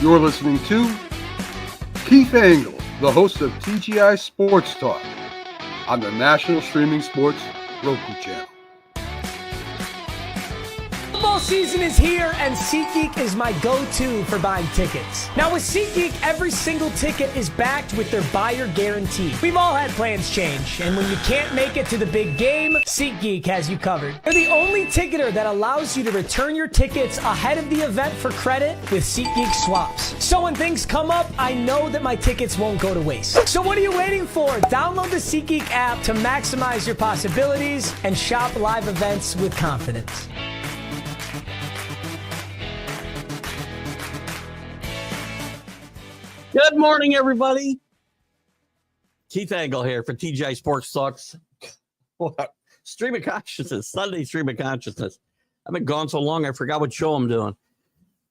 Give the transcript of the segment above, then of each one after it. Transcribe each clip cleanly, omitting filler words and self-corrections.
You're listening to Keith Engle, the host of TGI Sports Talk on the National Streaming Sports Roku channel. Football season is here, and SeatGeek is my go-to for buying tickets. Now with SeatGeek, every single ticket is backed with their buyer guarantee. We've all had plans change, and when you can't make it to the big game, SeatGeek has you covered. They're the only ticketer that allows you to return your tickets ahead of the event for credit with SeatGeek swaps. So when things come up, I know that my tickets won't go to waste. So what are you waiting for? Download the SeatGeek app to maximize your possibilities and shop live events with confidence. Good morning, everybody. Keith Engle here for TGI Sports Talks. Stream of consciousness, Sunday stream of consciousness. I've been gone so long, I forgot what show I'm doing.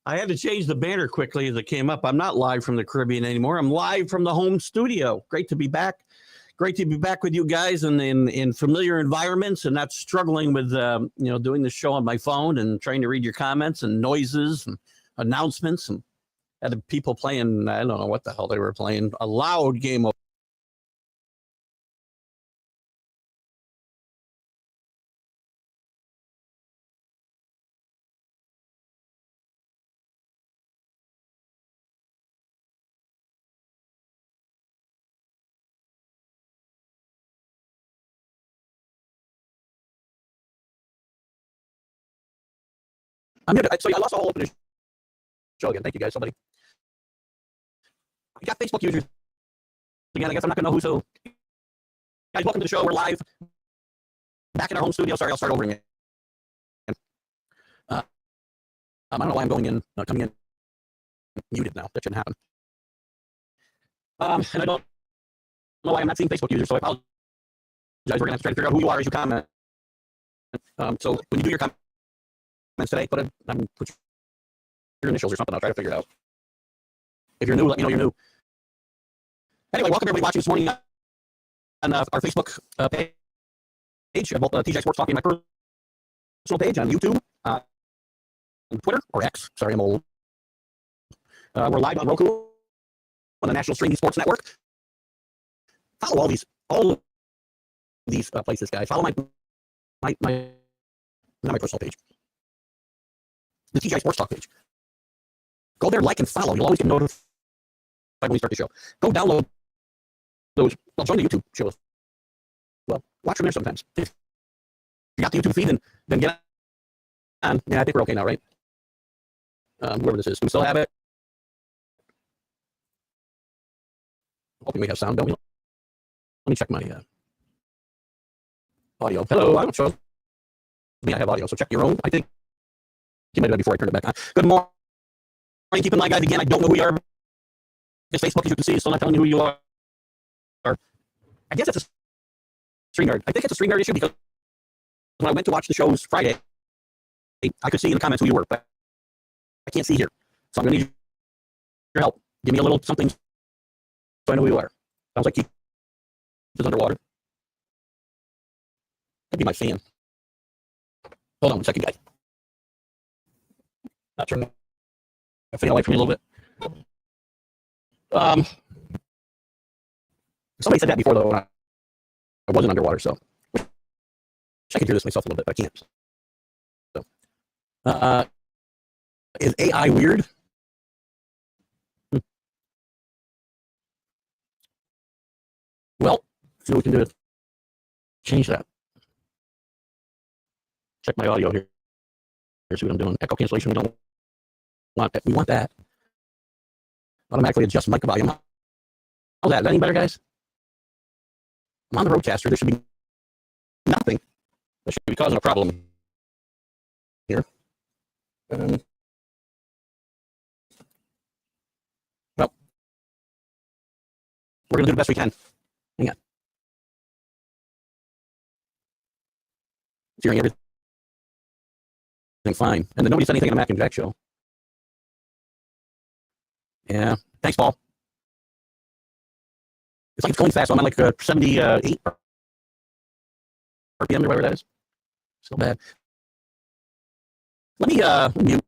I had to change the banner quickly as it came up. I'm not live from the Caribbean anymore. I'm live from the home studio. Great to be back. Great to be back with you guys in familiar environments and not struggling with doing the show on my phone and trying to read your comments and noises and announcements and had people playing, I don't know what the hell they were playing, a loud game of. I'm here so I lost all open show again. Thank you guys, somebody. We got Facebook users again. I guess I'm not going to know who's who. Guys, welcome to the show. We're live. Back in our home studio. Sorry, I'll start over again. I don't know why I'm coming in muted now. That shouldn't happen. And I don't know why I'm not seeing Facebook users, so I apologize. We're going to have to try to figure out who you are as you comment. So when you do your comments today, put your initials or something. I'll try to figure it out. If you're new, let me know you're new. Anyway, welcome everybody watching this morning on our Facebook page. Both TGI Sports Talking, my personal page on YouTube, on Twitter, or X. Sorry, I'm old. We're live on Roku on the National Streaming Sports Network. Follow all these places, guys. Follow my personal page, the TGI Sports Talk page. Go there, like and follow. You'll always get notified when we start the show. Go download those. Well, join the YouTube show. Well, watch from there sometimes. If you got the YouTube feed, then get on. Yeah, I think we're okay now, right? Whoever this is, do we still have it? Hoping we have sound, don't we? Let me check my audio. Hello, I don't show me. I have audio, so check your own. I think you might have done before I turn it back on. Good morning. Keep in mind, guys, again, I don't know who you are. This Facebook, as you can see, is still not telling me who you are. I guess it's a StreamYard. I think it's a StreamYard issue because when I went to watch the shows Friday, I could see in the comments who you were, but I can't see here. So I'm going to need your help. Give me a little something so I know who you are. Sounds like Keith is underwater. That'd be my fan. Hold on 1 second, guys. Not sure. I feel away from you a little bit. Somebody said that before, though, when I wasn't underwater, so I could hear this myself a little bit, but I can't. So, is AI weird? Well, see what we can do to change that. Check my audio here. Here's what I'm doing. Echo cancellation. We don't want that. We want that. Automatically adjust mic volume. How's that? Is that any better, guys? I'm on the Roadcaster. There should be nothing that should be causing a problem here. Well, we're going to do the best we can. Hang on. Hearing everything fine. And then nobody said anything on the Mac and Jack show. Yeah. Thanks, Paul. It's like it's going fast. So I'm on like 78 RPM or whatever that is. So bad. Let me mute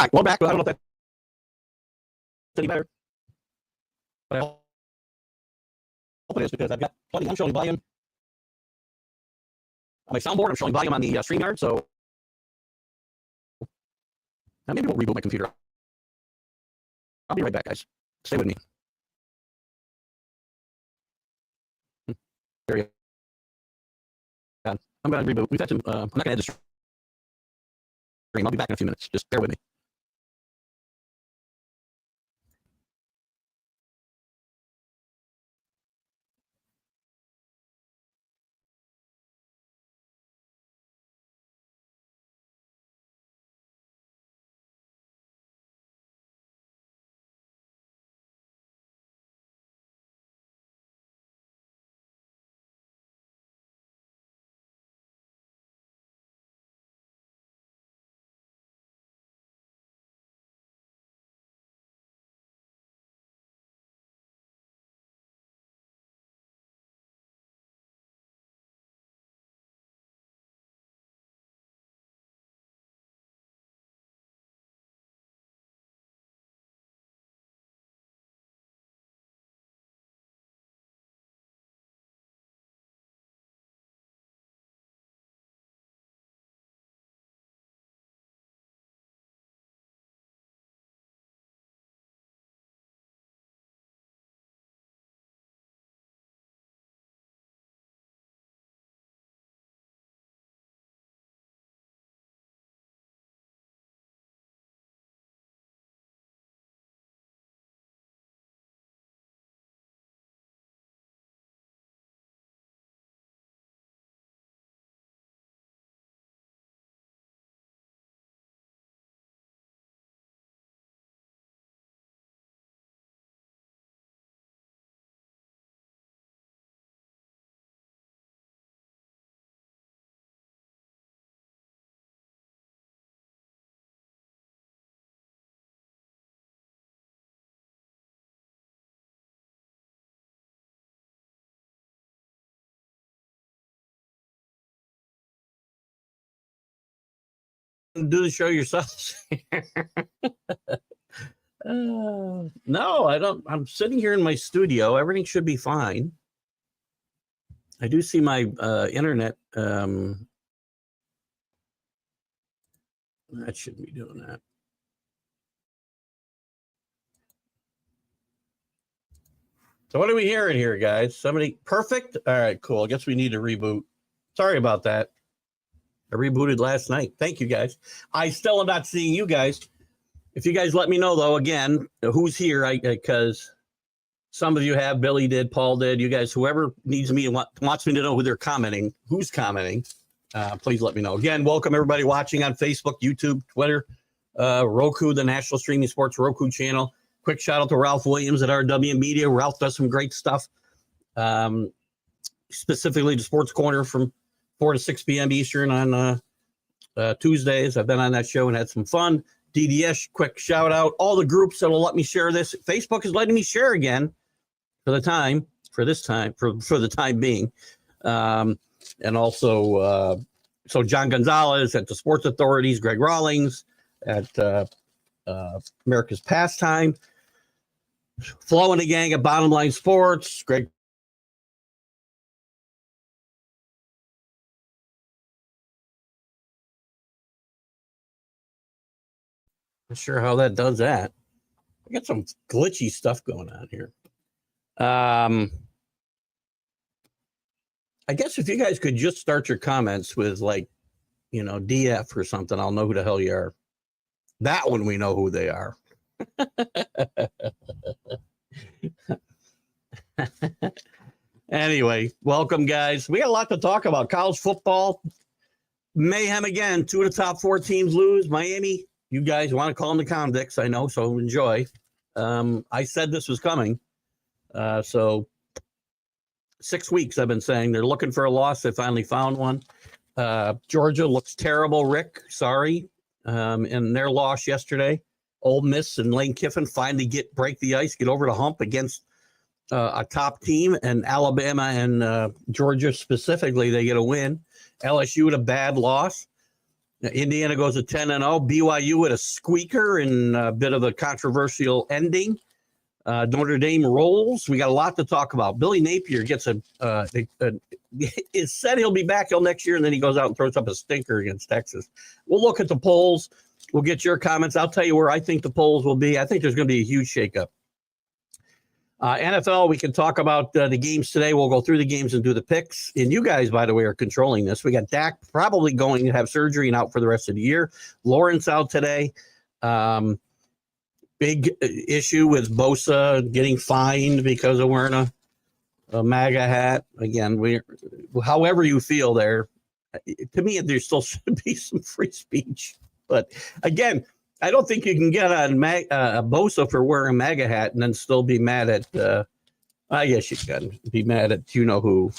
right, well, back. I don't know if that's any better. But I hope it is because I've got plenty. I'm showing volume on my soundboard. I'm showing volume on the StreamYard. So maybe we'll reboot my computer. I'll be right back, guys. Stay with me. There you go. I'm going to reboot. We've had some. I'm not going to end the stream. I'll be back in a few minutes. Just bear with me. Do the show yourselves. No, I don't. I'm sitting here in my studio. Everything should be fine. I do see my internet. That shouldn't be doing that. So what are we hearing here, guys? Somebody perfect? All right, cool. I guess we need to reboot. Sorry about that. I rebooted last night. Thank you, guys. I still am not seeing you guys. If you guys let me know, though, again, who's here, because some of you have. Billy did, Paul did. You guys, whoever needs me and wants me to know who they're commenting, who's commenting, please let me know. Again, welcome everybody watching on Facebook, YouTube, Twitter, Roku, the National Streaming Sports Roku channel. Quick shout out to Ralph Williams at RW Media. Ralph does some great stuff, specifically the Sports Corner from 4 to 6 p.m. Eastern on Tuesdays. I've been on that show and had some fun. DDS, quick shout out. All the groups that will let me share this. Facebook is letting me share again for the time being. And also, so John Gonzalez at the Sports Authorities, Greg Rawlings at America's Pastime, Flo and the gang at Bottom Line Sports, Greg. Not sure how that does that. I got some glitchy stuff going on here. I guess if you guys could just start your comments with DF or something, I'll know who the hell you are. That one we know who they are. Anyway, welcome, guys. We got a lot to talk about. College football mayhem again. 2 of the top 4 teams lose. Miami. You guys want to call them the convicts, I know, so enjoy. I said this was coming. So 6 weeks I've been saying they're looking for a loss. They finally found one. Georgia looks terrible, Rick. Sorry. In their loss yesterday. Ole Miss and Lane Kiffin finally break the ice, get over the hump against a top team. And Alabama and Georgia specifically, they get a win. LSU had a bad loss. Indiana goes to 10-0. BYU with a squeaker and a bit of a controversial ending. Notre Dame rolls. We got a lot to talk about. Billy Napier gets it said he'll be back till next year, and then he goes out and throws up a stinker against Texas. We'll look at the polls. We'll get your comments. I'll tell you where I think the polls will be. I think there's going to be a huge shakeup. NFL, we can talk about the games today. We'll go through the games and do the picks. And you guys, by the way, are controlling this. We got Dak probably going to have surgery and out for the rest of the year. Lawrence out today. Big issue with Bosa getting fined because of wearing a MAGA hat. Again, however you feel there, to me, there still should be some free speech. But again, I don't think you can get on Bosa for wearing a MAGA hat and then still be mad at, I guess you can be mad at who,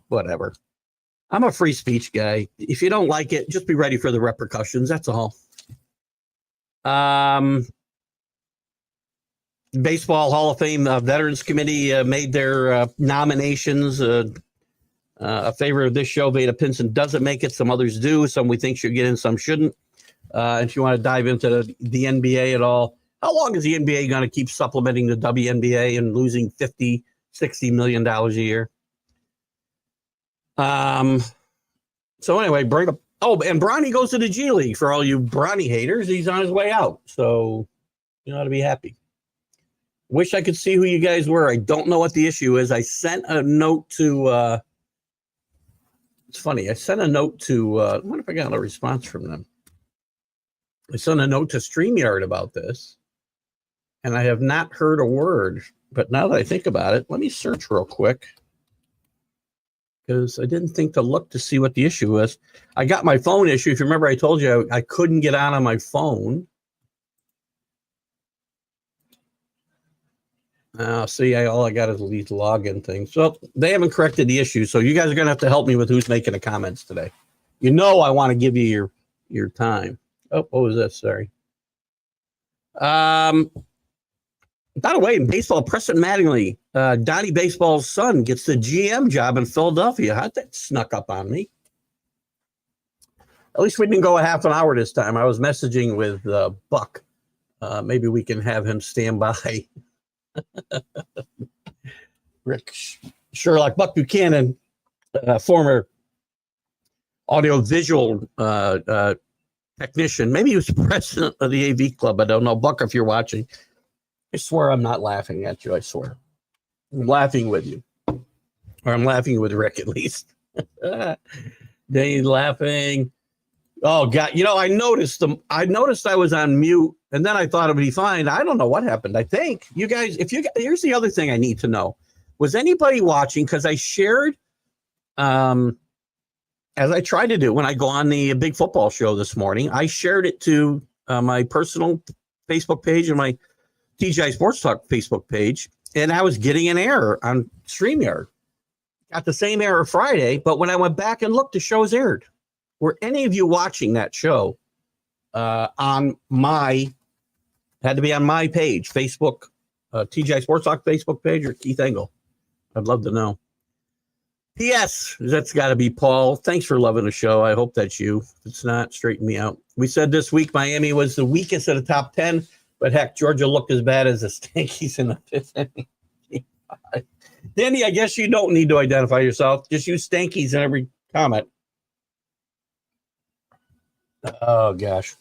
whatever. I'm a free speech guy. If you don't like it, just be ready for the repercussions. That's all. Baseball Hall of Fame Veterans Committee made their nominations. A favorite of this show, Veda Pinson, doesn't make it. Some others do. Some we think should get in, some shouldn't. If you want to dive into the NBA at all, how long is the NBA going to keep supplementing the WNBA and losing $50, $60 million a year? So anyway, bring up. Oh, and Bronny goes to the G League. For all you Bronny haters, he's on his way out. So you ought to be happy. Wish I could see who you guys were. I don't know what the issue is. I sent a note to. It's funny. I sent a note to. I wonder if I got a response from them. I sent a note to StreamYard about this, and I have not heard a word. But now that I think about it, let me search real quick, because I didn't think to look to see what the issue was. I got my phone issue. If you remember, I told you I couldn't get on my phone. See, all I got is these login things. So they haven't corrected the issue. So you guys are going to have to help me with who's making the comments today. I want to give you your time. Oh, what was this? Sorry. By the way, in baseball, Preston Mattingly, Donnie Baseball's son, gets the GM job in Philadelphia. How'd that snuck up on me? At least we didn't go a half an hour this time. I was messaging with Buck. Maybe we can have him stand by. Rick Sherlock, Buck Buchanan, former audio-visual technician. Maybe he was president of the AV Club. I don't know. Buck, if you're watching, I swear I'm not laughing at you. I swear. I'm laughing with you. Or I'm laughing with Rick, at least. He's laughing. Oh, God. I noticed I was on mute, and then I thought it would be fine. I don't know what happened. I think you guys, here's the other thing I need to know. Was anybody watching? Because I shared, as I try to do when I go on the Big Football Show this morning, I shared it to my personal Facebook page and my TGI Sports Talk Facebook page, and I was getting an error on StreamYard. Got the same error Friday, but when I went back and looked, the show's aired. Were any of you watching that show had to be on my page, Facebook, TGI Sports Talk Facebook page, or Keith Engle? I'd love to know. P.S. That's got to be Paul. Thanks for loving the show. I hope that's you. If it's not, straighten me out. We said this week Miami was the weakest of the top 10, but heck, Georgia looked as bad as the Stankies in the fifth inning. Danny, I guess you don't need to identify yourself. Just use Stankies in every comment. Oh, gosh.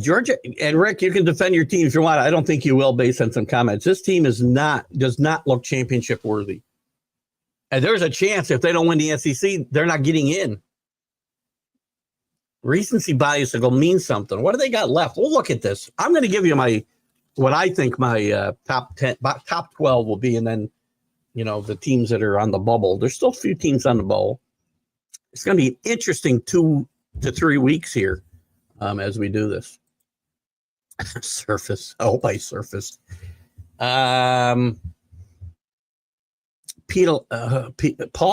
Georgia and Rick, you can defend your team if you want. I don't think you will, based on some comments. This team does not look championship worthy. And there's a chance if they don't win the SEC, they're not getting in. Recency bias will mean something. What do they got left? We'll look at this. I'm going to give you what I think my top 12 will be, and then the teams that are on the bubble. There's still a few teams on the bubble. It's going to be interesting 2 to 3 weeks here as we do this. Surface. I hope I surfaced. Paul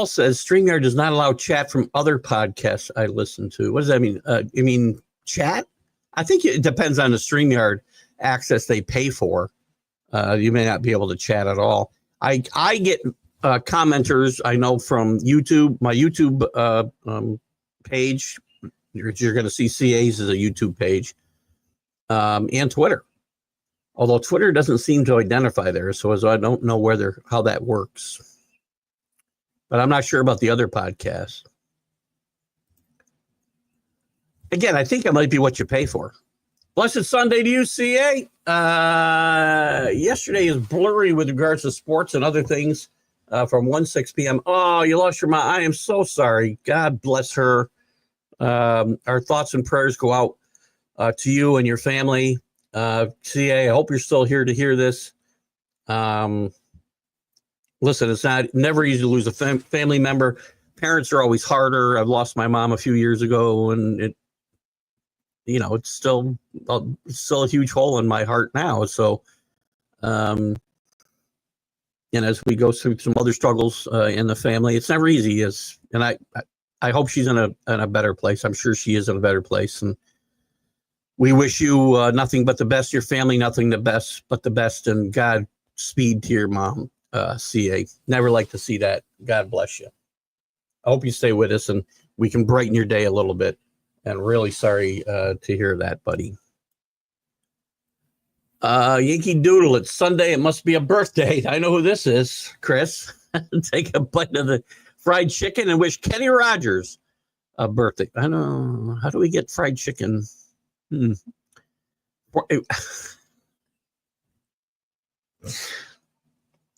says StreamYard does not allow chat from other podcasts I listen to. What does that mean? You mean chat? I think it depends on the StreamYard access they pay for. You may not be able to chat at all. I get commenters I know from YouTube, my YouTube page. You're going to see CA's as a YouTube page, and Twitter. Although Twitter doesn't seem to identify there, so I don't know how that works. But I'm not sure about the other podcasts. Again, I think it might be what you pay for. Blessed Sunday to you, CA. Yesterday is blurry with regards to sports and other things from 1-6 p.m. Oh, you lost your mom. I am so sorry. God bless her. Our thoughts and prayers go out to you and your family. CA, I hope you're still here to hear this. Listen, it's never easy to lose a family member. Parents are always harder. I've lost my mom a few years ago, and it's still a huge hole in my heart now. So, and as we go through some other struggles in the family, it's never easy. And I hope she's in a better place. I'm sure she is in a better place, and we wish you nothing but the best. Your family, nothing but the best, and God speed to your mom. CA, never like to see that. God bless you. I hope you stay with us and we can brighten your day a little bit. And really sorry to hear that, buddy. Yankee Doodle, it's Sunday. It must be a birthday. I know who this is, Chris. Take a bite of the fried chicken and wish Kenny Rogers a birthday. I don't know. How do we get fried chicken?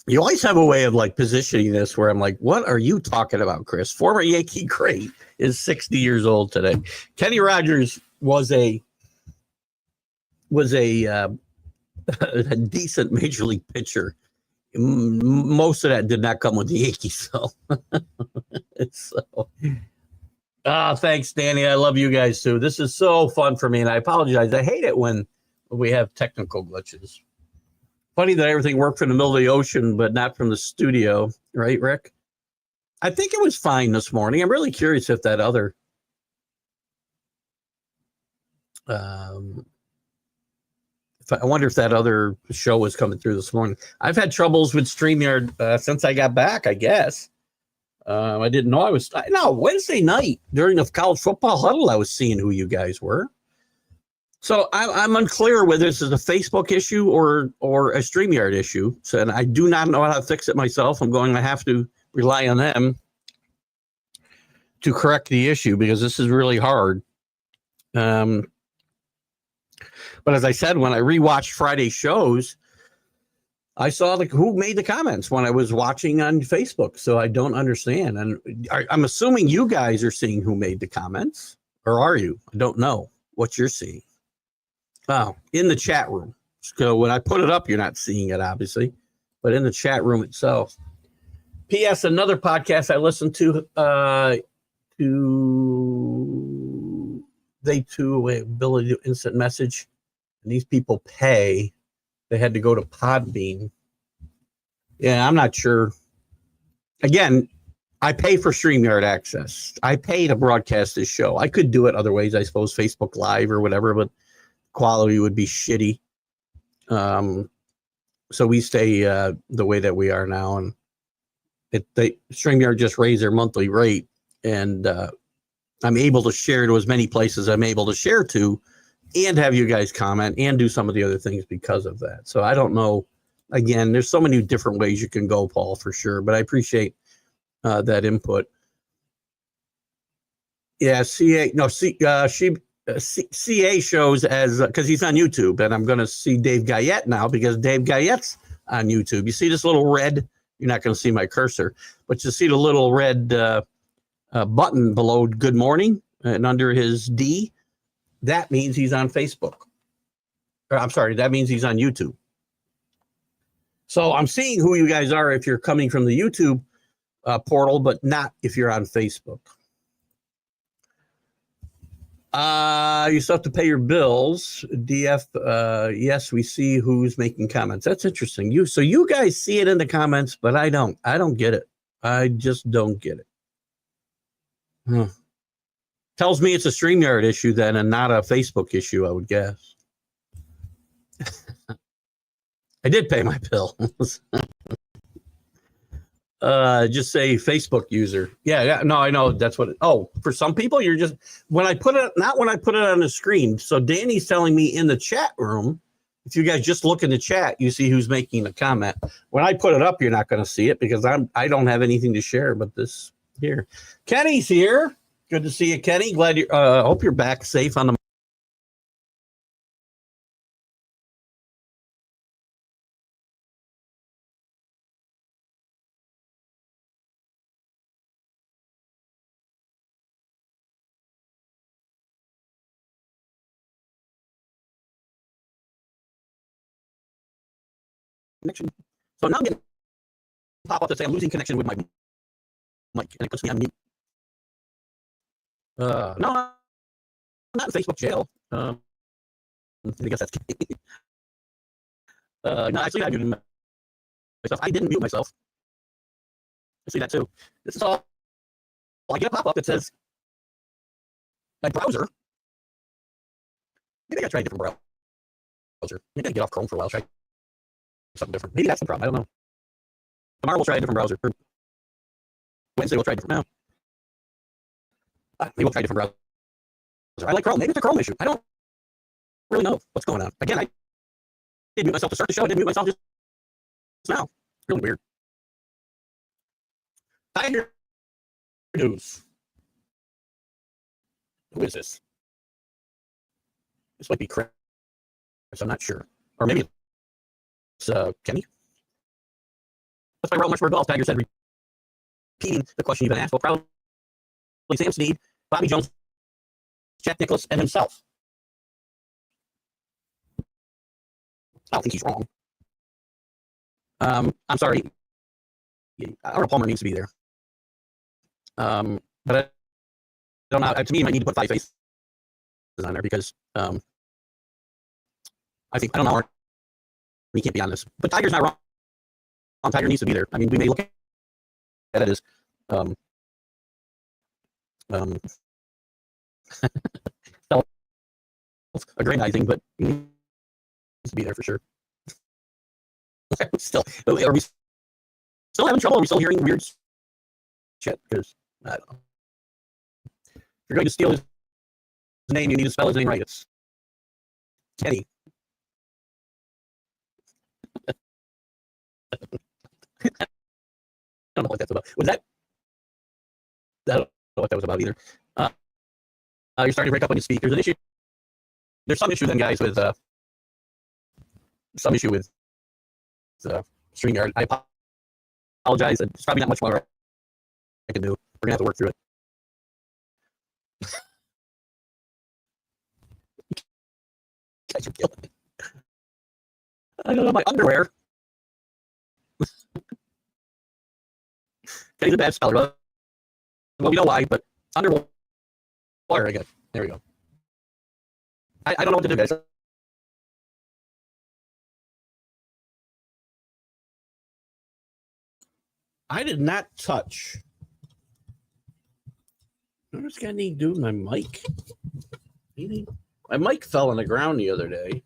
You always have a way of like positioning this where I'm like, what are you talking about, Chris? Former Yankee great is 60 years old today. Kenny Rogers was a decent major league pitcher. Most of that did not come with the Yankees, thanks, Danny. I love you guys too. This is so fun for me, and I apologize. I hate it when we have technical glitches. Funny that everything worked from the middle of the ocean, but not from the studio, right, Rick? I think it was fine this morning. I'm really curious if that other I wonder if that other show was coming through this morning. I've had troubles with StreamYard since I got back, I guess. I didn't know Wednesday night during the college football huddle, I was seeing who you guys were. So I'm unclear whether this is a Facebook issue or a StreamYard issue. So, and I do not know how to fix it myself. I'm going to have to rely on them to correct the issue because this is really hard. But as I said, when I rewatched Friday shows, I saw who made the comments when I was watching on Facebook. So I don't understand. And I'm assuming you guys are seeing who made the comments, or are you? I don't know what you're seeing. Oh, in the chat room. So when I put it up, you're not seeing it, obviously, but in the chat room itself. P.S. Another podcast I listened to, ability to instant message, and these people pay. They had to go to Podbean. Yeah, I'm not sure. Again, I pay for StreamYard access. I pay to broadcast this show. I could do it other ways, I suppose, Facebook Live or whatever, but quality would be shitty. So we stay the way that we are now, and StreamYard just raised their monthly rate, and I'm able to share to as many places I'm able to share to, and have you guys comment and do some of the other things because of that. So I don't know. Again, there's so many different ways you can go, Paul, for sure, but I appreciate that input. Yeah, CA shows as because he's on YouTube, and I'm going to see Dave Guyette now because Dave Guyette's on YouTube. You see this little red? You're not going to see my cursor, but you see the little red button below "Good Morning" and under his D. That means he's on Facebook. Or, I'm sorry, that means he's on YouTube. So I'm seeing who you guys are if you're coming from the YouTube portal, but not if you're on Facebook. You still have to pay your bills. DF, yes, we see who's making comments. That's interesting. So you guys see it in the comments, but I don't. I don't get it. I just don't get it. Tells me it's a StreamYard issue then and not a Facebook issue, I would guess. I did pay my bill. Just say Facebook user. Yeah. No, I know that's what. For some people, you're just when I put it, not when I put it on the screen. So Danny's telling me in the chat room. If you guys just look in the chat, you see who's making a comment. When I put it up, you're not going to see it because I don't have anything to share but this here. Kenny's here. Good to see you, Kenny. Glad you. Hope you're back safe on the. Connection. So now I'm getting pop up to say I'm losing connection with my mic, and it puts me on mute. No, I'm not in Facebook jail. I guess that's no, actually I muted myself. I didn't mute myself. I see that too. This is all. I get a pop up that says my browser. Maybe I gotta try a different browser. Maybe I get off Chrome for a while. Try something different. Maybe that's the problem. I don't know. Tomorrow we'll try a different browser. Or Wednesday we'll try a different. No. Maybe we'll try a different browser. I like Chrome. Maybe it's a Chrome issue. I don't really know what's going on. Again, I did mute myself to start the show. I didn't mute myself just now. Really weird. Tiger News. Who is this? This might be Chris. I'm not sure. Or maybe it's Kenny. Let's play Real Much for Golf. Tiger said, repeating the question you've been asked. Well, probably Sam Snead, Bobby Jones, Jack Nicklaus, and himself. I don't think he's wrong. I'm sorry. Arnold Palmer needs to be there. But I don't know. To me, you might need to put 5 faces on there because I don't know. We can't be on this. But Tiger's not wrong. Tiger needs to be there. I mean, we may look at it as aggrandizing, but he needs to be there for sure. Still, are we still having trouble? Are we still hearing weird shit? Because I don't know. If you're going to steal his name, you need to spell his name right. It's Kenny. I don't know what that's about. Was that? I don't know what that was about either. You're starting to break up when you speak. There's an issue. There's some issue then, guys, with some issue with StreamYard. I apologize. It's probably not much more I can do. We're gonna have to work through it. Guys are killing me. I don't know my underwear. Kenny's a bad speller. Well, we know why, but underwater, I guess. There we go. I don't know what to do, guys. I did not touch. What's got anything to do with my mic? My mic fell on the ground the other day.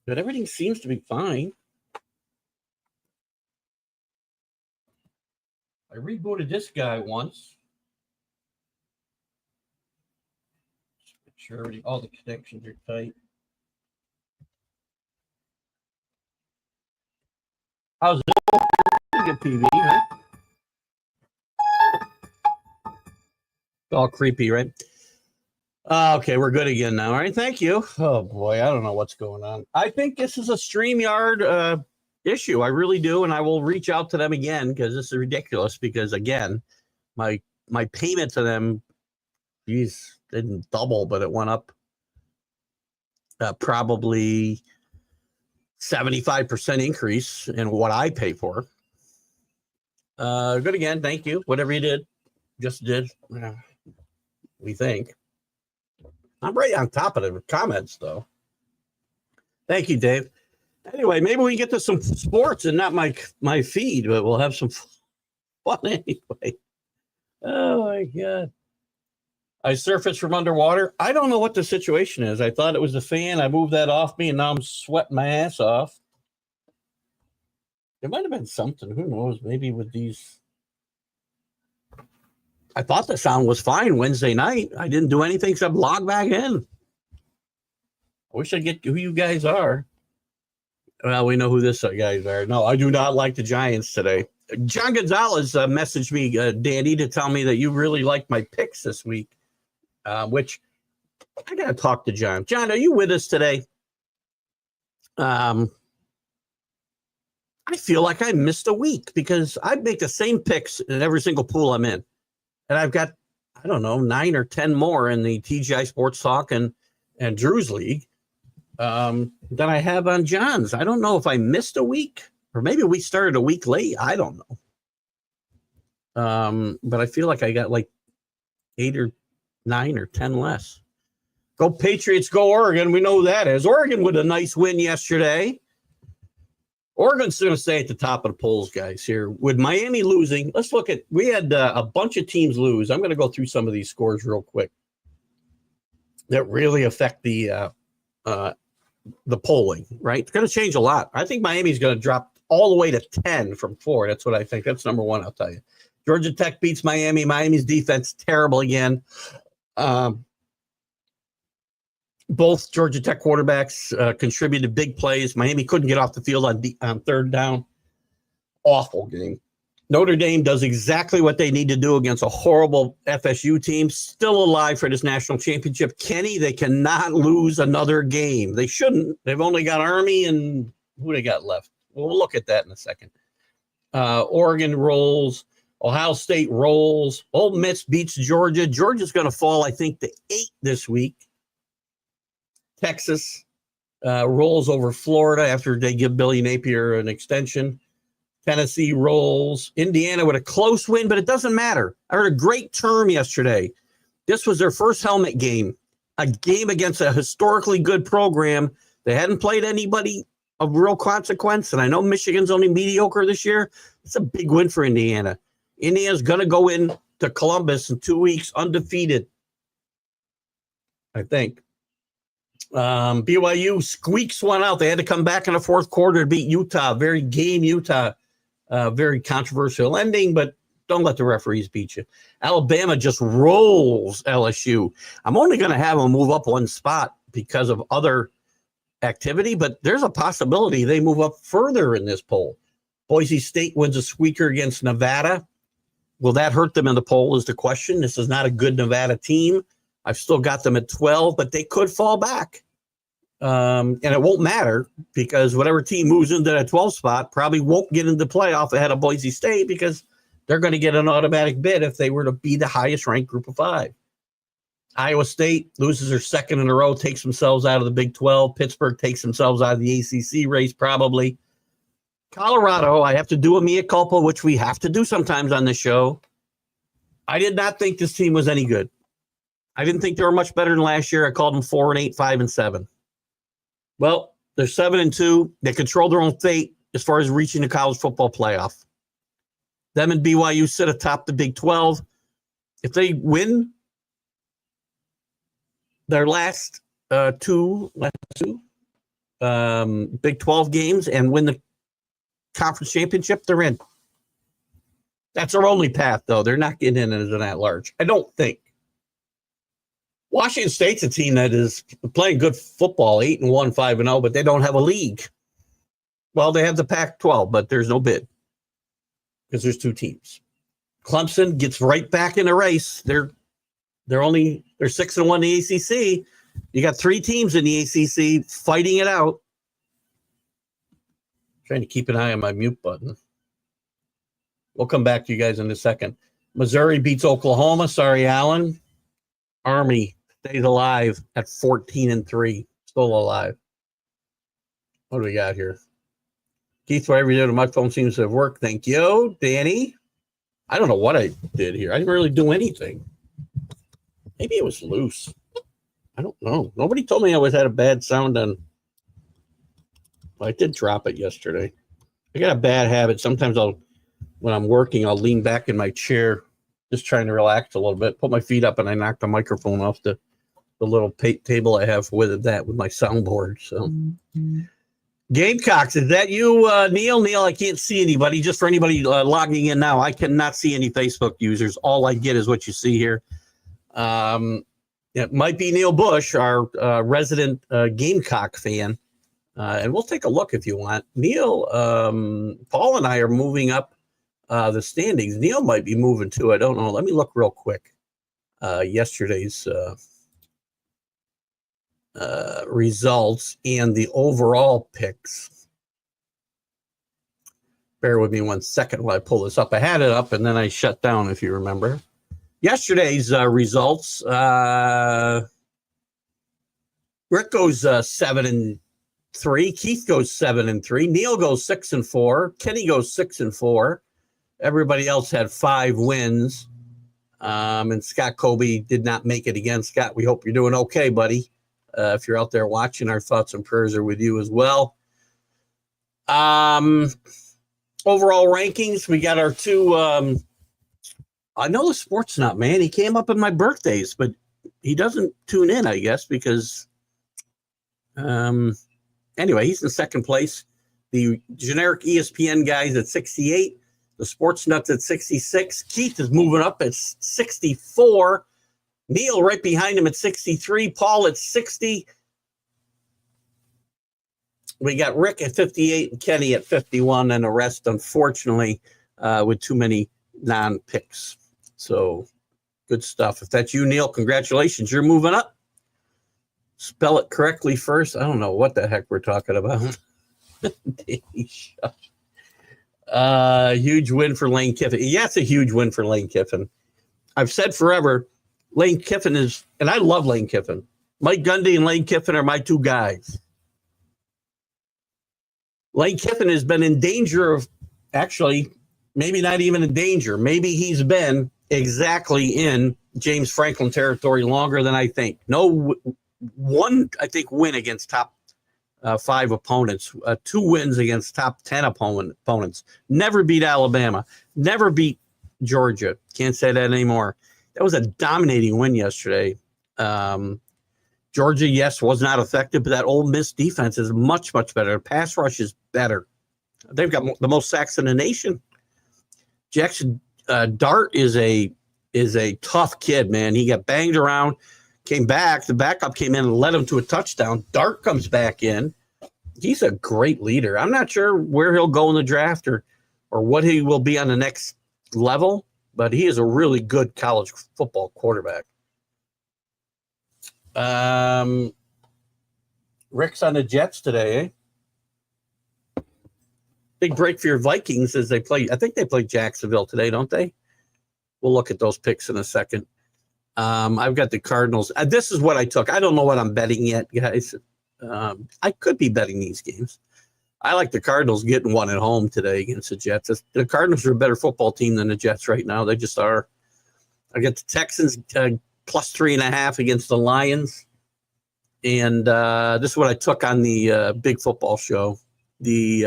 But everything seems to be fine. I rebooted this guy once. Just make sure all the connections are tight. How's it? Good PV, right? All creepy, right? Okay, we're good again now. All right, thank you. Oh boy, I don't know what's going on. I think this is a StreamYard issue. I really do, and I will reach out to them again because this is ridiculous. Because again, my payment to them, geez, didn't double, but it went up probably 75% increase in what I pay for. Good again, thank you. Whatever you did, just did. We think. I'm right on top of the comments, though. Thank you, Dave. Anyway, maybe we can get to some sports and not my feed, but we'll have some fun anyway. Oh, my God. I surfaced from underwater. I don't know what the situation is. I thought it was the fan. I moved that off me, and now I'm sweating my ass off. It might have been something. Who knows? Maybe with these. I thought the sound was fine Wednesday night. I didn't do anything except log back in. I wish I'd get who you guys are. Well, we know who this guys are. No, I do not like the Giants today. John Gonzalez messaged me, Danny, to tell me that you really like my picks this week, which I got to talk to John. John, are you with us today? I feel like I missed a week because I make the same picks in every single pool I'm in. And I've got, I don't know, 9 or 10 more in the TGI Sports Talk and Drew's League than I have on John's. I don't know if I missed a week or maybe we started a week late. I don't know. But I feel like I got like 8 or 9 or 10 less. Go Patriots, go Oregon. We know who that is. Oregon with a nice win yesterday. Oregon's going to stay at the top of the polls, guys, here. With Miami losing, let's look at, we had a bunch of teams lose. I'm going to go through some of these scores real quick that really affect the polling, right? It's going to change a lot. I think Miami's going to drop all the way to 10 from 4. That's what I think. That's number one, I'll tell you. Georgia Tech beats Miami. Miami's defense, terrible again. Both Georgia Tech quarterbacks contributed big plays. Miami couldn't get off the field on third down. Awful game. Notre Dame does exactly what they need to do against a horrible FSU team. Still alive for this national championship. Kenny, they cannot lose another game. They shouldn't. They've only got Army and who they got left. We'll look at that in a second. Oregon rolls. Ohio State rolls. Ole Miss beats Georgia. Georgia's going to fall, I think, to 8 this week. Texas rolls over Florida after they give Billy Napier an extension. Tennessee rolls. Indiana with a close win, but it doesn't matter. I heard a great term yesterday. This was their first helmet game, a game against a historically good program. They hadn't played anybody of real consequence, and I know Michigan's only mediocre this year. It's a big win for Indiana. Indiana's going to go in to Columbus in 2 weeks undefeated, I think. BYU squeaks one out. They had to come back in the fourth quarter to beat Utah. Very game Utah. Very controversial ending, but don't let the referees beat you. Alabama just rolls LSU. I'm only going to have them move up one spot because of other activity, but there's a possibility they move up further in this poll. Boise State wins a squeaker against Nevada. Will that hurt them in the poll is the question. This is not a good Nevada team. I've still got them at 12, but they could fall back. And it won't matter because whatever team moves into that 12 spot probably won't get into playoff ahead of Boise State because they're going to get an automatic bid if they were to be the highest ranked group of 5. Iowa State loses their second in a row, takes themselves out of the Big 12. Pittsburgh takes themselves out of the ACC race probably. Colorado, I have to do a mea culpa, which we have to do sometimes on this show. I did not think this team was any good. I didn't think they were much better than last year. I called them 4-8, 5-7. Well, they're 7-2. They control their own fate as far as reaching the college football playoff. Them and BYU sit atop the Big 12. If they win their last two Big 12 games and win the conference championship, they're in. That's their only path, though. They're not getting in as an at-large. I don't think. Washington State's a team that is playing good football, 8-1, 5-0, but they don't have a league. Well, they have the Pac-12, but there's no bid because there's 2 teams. Clemson gets right back in the race. They're 6-1 in the ACC. You got 3 teams in the ACC fighting it out. Trying to keep an eye on my mute button. We'll come back to you guys in a second. Missouri beats Oklahoma. Sorry, Alan. Army stays alive at 14-3. Still alive. What do we got here? Keith, whatever you did on my phone seems to have worked. Thank you. Danny. I don't know what I did here. I didn't really do anything. Maybe it was loose. I don't know. Nobody told me I always had a bad sound on. Well, I did drop it yesterday. I got a bad habit. Sometimes when I'm working, I'll lean back in my chair, just trying to relax a little bit, put my feet up, and I knock the microphone off the little table I have with my soundboard. So Gamecocks, is that you, Neil? Neil, I can't see anybody. Just for anybody logging in now, I cannot see any Facebook users. All I get is what you see here. It might be Neil Bush, our resident Gamecock fan. And we'll take a look if you want. Neil, Paul and I are moving up the standings. Neil might be moving too. I don't know. Let me look real quick. Yesterday's results and the overall picks. Bear with me 1 second while I pull this up. I had it up and then I shut down, if you remember. Yesterday's results. Rick goes 7-3. Keith goes 7-3. Neil goes 6-4. Kenny goes 6-4. Everybody else had 5 wins. And Scott Colby did not make it again. Scott, we hope you're doing okay, buddy. If you're out there watching, our thoughts and prayers are with you as well. Overall rankings, we got our 2. I know the sports nut, man. He came up in my birthdays, but he doesn't tune in, I guess, because anyway, he's in second place. The generic ESPN guys at 68. The sports nuts at 66. Keith is moving up at 64. Neil right behind him at 63. Paul at 60. We got Rick at 58 and Kenny at 51, and the rest, unfortunately, with too many non-picks. So good stuff. If that's you, Neil, congratulations. You're moving up. Spell it correctly first. I don't know what the heck we're talking about. Huge win for Lane Kiffin. Yeah, it's a huge win for Lane Kiffin. I've said forever, Lane Kiffin is, and I love Lane Kiffin. Mike Gundy and Lane Kiffin are my 2 guys. Lane Kiffin has been in danger of, actually, maybe not even in danger. Maybe he's been exactly in James Franklin territory longer than I think. No one, I think, win against top 5 opponents. 2 wins against top 10 opponents. Never beat Alabama. Never beat Georgia. Can't say that anymore. That was a dominating win yesterday. Georgia, yes, was not effective, but that Ole Miss defense is much, much better. The pass rush is better. They've got the most sacks in the nation. Jackson Dart is a tough kid, man. He got banged around, came back. The backup came in and led him to a touchdown. Dart comes back in. He's a great leader. I'm not sure where he'll go in the draft or what he will be on the next level, but he is a really good college football quarterback. Rick's on the Jets today, eh? Big break for your Vikings as they play. I think they play Jacksonville today, don't they? We'll look at those picks in a second. I've got the Cardinals. This is what I took. I don't know what I'm betting yet, guys. I could be betting these games. I like the Cardinals getting one at home today against the Jets. The Cardinals are a better football team than the Jets right now. They just are. I got the Texans plus 3.5 against the Lions. And this is what I took on the Big Football Show. The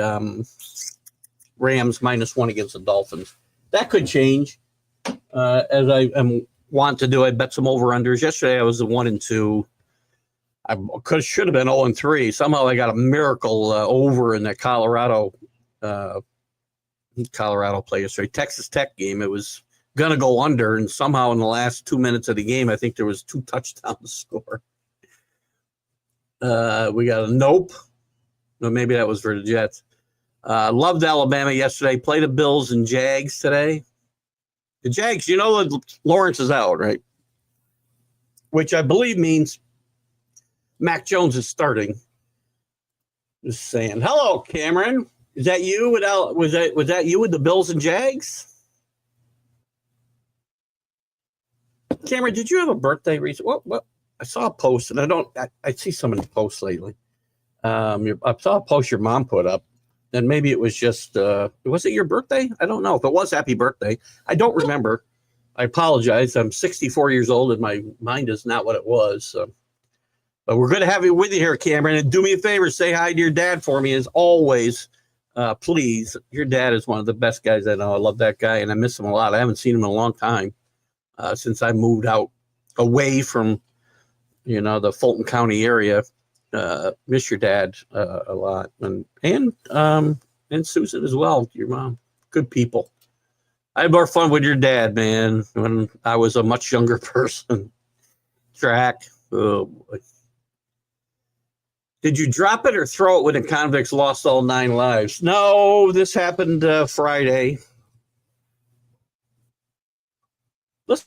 Rams -1 against the Dolphins. That could change. As I want to do, I bet some over-unders. Yesterday I was the 1-2. I should have been 0-3. Somehow I got a miracle over in the Colorado play yesterday. Texas Tech game. It was going to go under, and somehow in the last 2 minutes of the game, I think there was 2 touchdowns scored. We got a nope. No, maybe that was for the Jets. Loved Alabama yesterday. Played the Bills and Jags today. The Jags, you know that Lawrence is out, right? Which I believe means Mac Jones is starting. Just saying. Hello, Cameron. Is that you? Was that you with the Bills and Jags? Cameron, did you have a birthday recently? What? I saw a post, and I see so many posts lately. I saw a post your mom put up, and maybe it was just, was it your birthday? I don't know. If it was, happy birthday. I don't remember. I apologize. I'm 64 years old, and my mind is not what it was. So. But we're good to have you with you here, Cameron. And do me a favor, say hi to your dad for me, as always. Please. Your dad is one of the best guys I know. I love that guy, and I miss him a lot. I haven't seen him in a long time since I moved out away from, the Fulton County area. miss your dad a lot, and Susan as well, your mom. Good people. I had more fun with your dad, man, when I was a much younger person. Track. Oh boy. Did you drop it or throw it when the convicts lost all 9 lives? No, this happened Friday. Let's.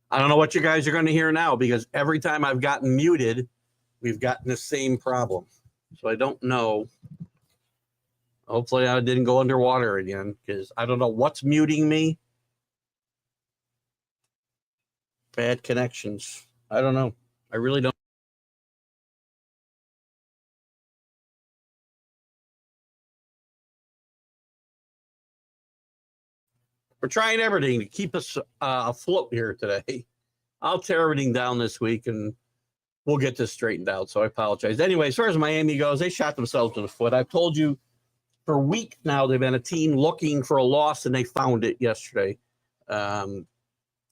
I don't know what you guys are going to hear now because every time I've gotten muted, we've gotten the same problem. So I don't know. Hopefully I didn't go underwater again because I don't know what's muting me. Bad connections. I don't know. I really don't. We're trying everything to keep us afloat here today. I'll tear everything down this week and we'll get this straightened out. So I apologize. Anyway, as far as Miami goes, they shot themselves in the foot. I've told you for a week now they've been a team looking for a loss and they found it yesterday.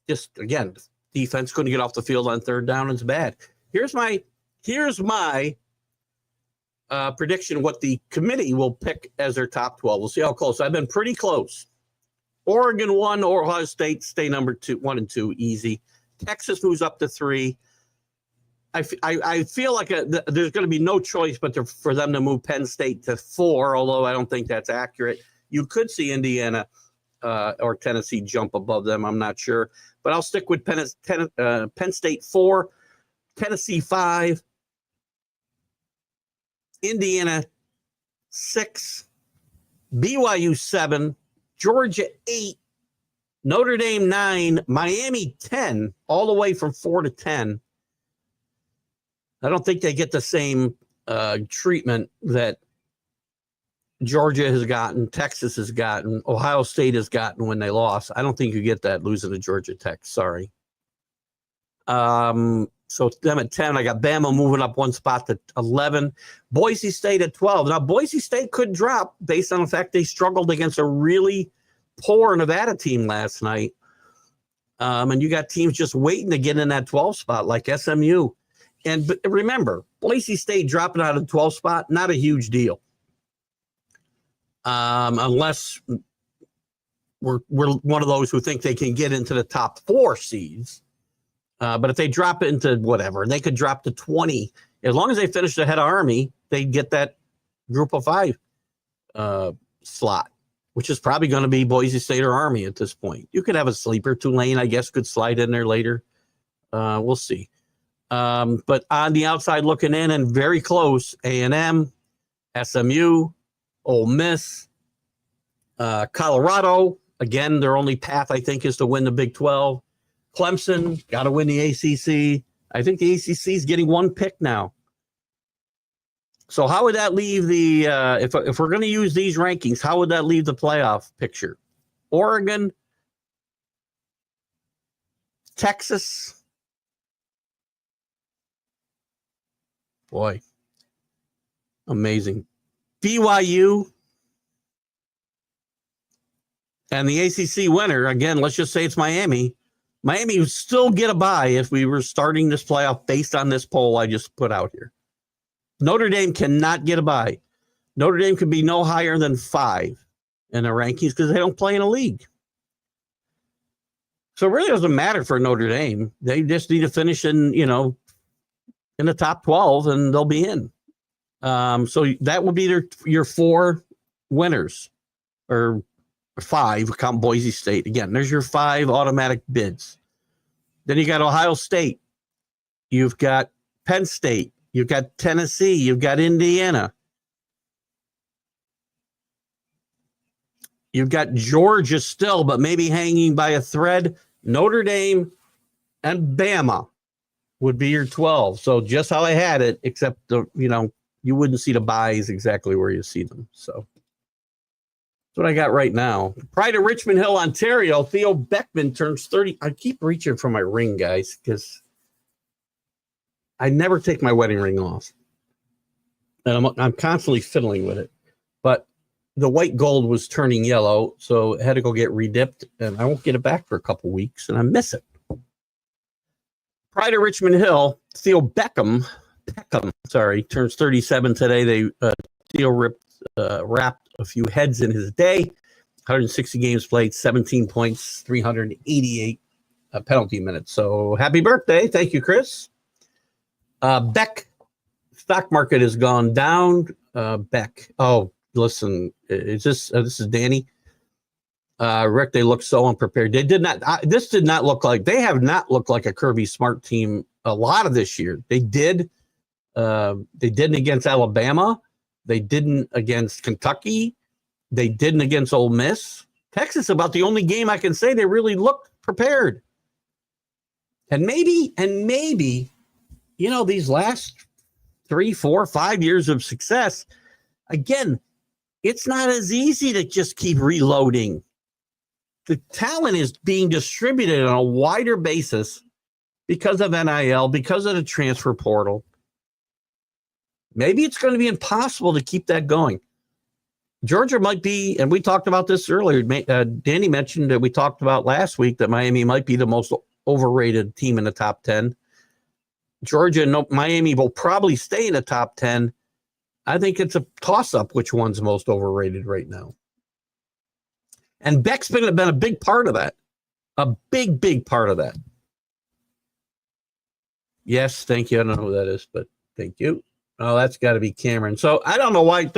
Just again, defense couldn't get off the field on 3rd down. It's bad. Here's my prediction what the committee will pick as their top 12. We'll see how close. I've been pretty close. Oregon 1, Ohio State stay number 1 and 2, easy. Texas moves up to 3. I feel like there's going to be no choice but for them to move Penn State to 4, although I don't think that's accurate. You could see Indiana or Tennessee jump above them. I'm not sure. But I'll stick with Penn State 4, Tennessee 5, Indiana 6, BYU 7, Georgia 8, Notre Dame 9, Miami 10, all the way from 4 to 10. I don't think they get the same treatment that Georgia has gotten, Texas has gotten, Ohio State has gotten when they lost. I don't think you get that losing to Georgia Tech. Sorry. So them at 10. I got Bama moving up 1 spot to 11. Boise State at 12. Now, Boise State could drop based on the fact they struggled against a really poor Nevada team last night. And you got teams just waiting to get in that 12 spot like SMU. But remember, Boise State dropping out of the 12 spot, not a huge deal. Unless we're one of those who think they can get into the top 4 seeds. But if they drop it into whatever, they could drop to 20. As long as they finish ahead of Army, they get that group of 5 slot, which is probably going to be Boise State or Army at this point. You could have a sleeper. Tulane, I guess, could slide in there later. We'll see. But on the outside looking in and very close, A&M, SMU, Ole Miss, Colorado. Again, their only path, I think, is to win the Big 12. Clemson, got to win the ACC. I think the ACC is getting 1 pick now. So how would that leave the if we're going to use these rankings, how would that leave the playoff picture? Oregon, Texas. Boy, amazing. BYU and the ACC winner, again, let's just say it's Miami. Miami would still get a bye if we were starting this playoff based on this poll I just put out here. Notre Dame cannot get a bye. Notre Dame could be no higher than 5 in the rankings because they don't play in a league. So it really doesn't matter for Notre Dame. They just need to finish in the top 12 and they'll be in. So that would be your 4 winners, or 5, count Boise State. Again, there's your 5 automatic bids. Then you got Ohio State. You've got Penn State. You've got Tennessee. You've got Indiana. You've got Georgia still, but maybe hanging by a thread. Notre Dame and Bama would be your 12. So just how I had it, except you wouldn't see the buys exactly where you see them. So that's what I got right now. Pride of Richmond Hill, Ontario. Theo Beckman turns 30. I keep reaching for my ring, guys, because I never take my wedding ring off. And I'm constantly fiddling with it. But the white gold was turning yellow, so it had to go get redipped, and I won't get it back for a couple weeks, and I miss it. Pride of Richmond Hill, Theo Beckham, turns 37 today. Theo wrapped a few heads in his day. 160 games played, 17 points, 388 penalty minutes. So happy birthday. Thank you, Chris. Beck, stock market has gone down. Beck. Oh, listen, this is Danny. Rick, they look so unprepared. They did not. This did not look like. They have not looked like a Kirby Smart team a lot of this year. They did. They didn't against Alabama. They didn't against Kentucky. They didn't against Ole Miss. Texas, about the only game I can say they really looked prepared. And maybe, these last 3, 4, 5 years of success, again, it's not as easy to just keep reloading. The talent is being distributed on a wider basis because of NIL, because of the transfer portal. Maybe it's going to be impossible to keep that going. Georgia might be, and we talked about this earlier. Danny mentioned that we talked about last week that Miami might be the most overrated team in the top 10. Georgia and Miami will probably stay in the top 10. I think it's a toss-up which one's most overrated right now. And Beck's been a big part of that. A big part of that. Yes, thank you. I don't know who that is, but thank you. Oh, that's got to be Cameron. So I don't know why.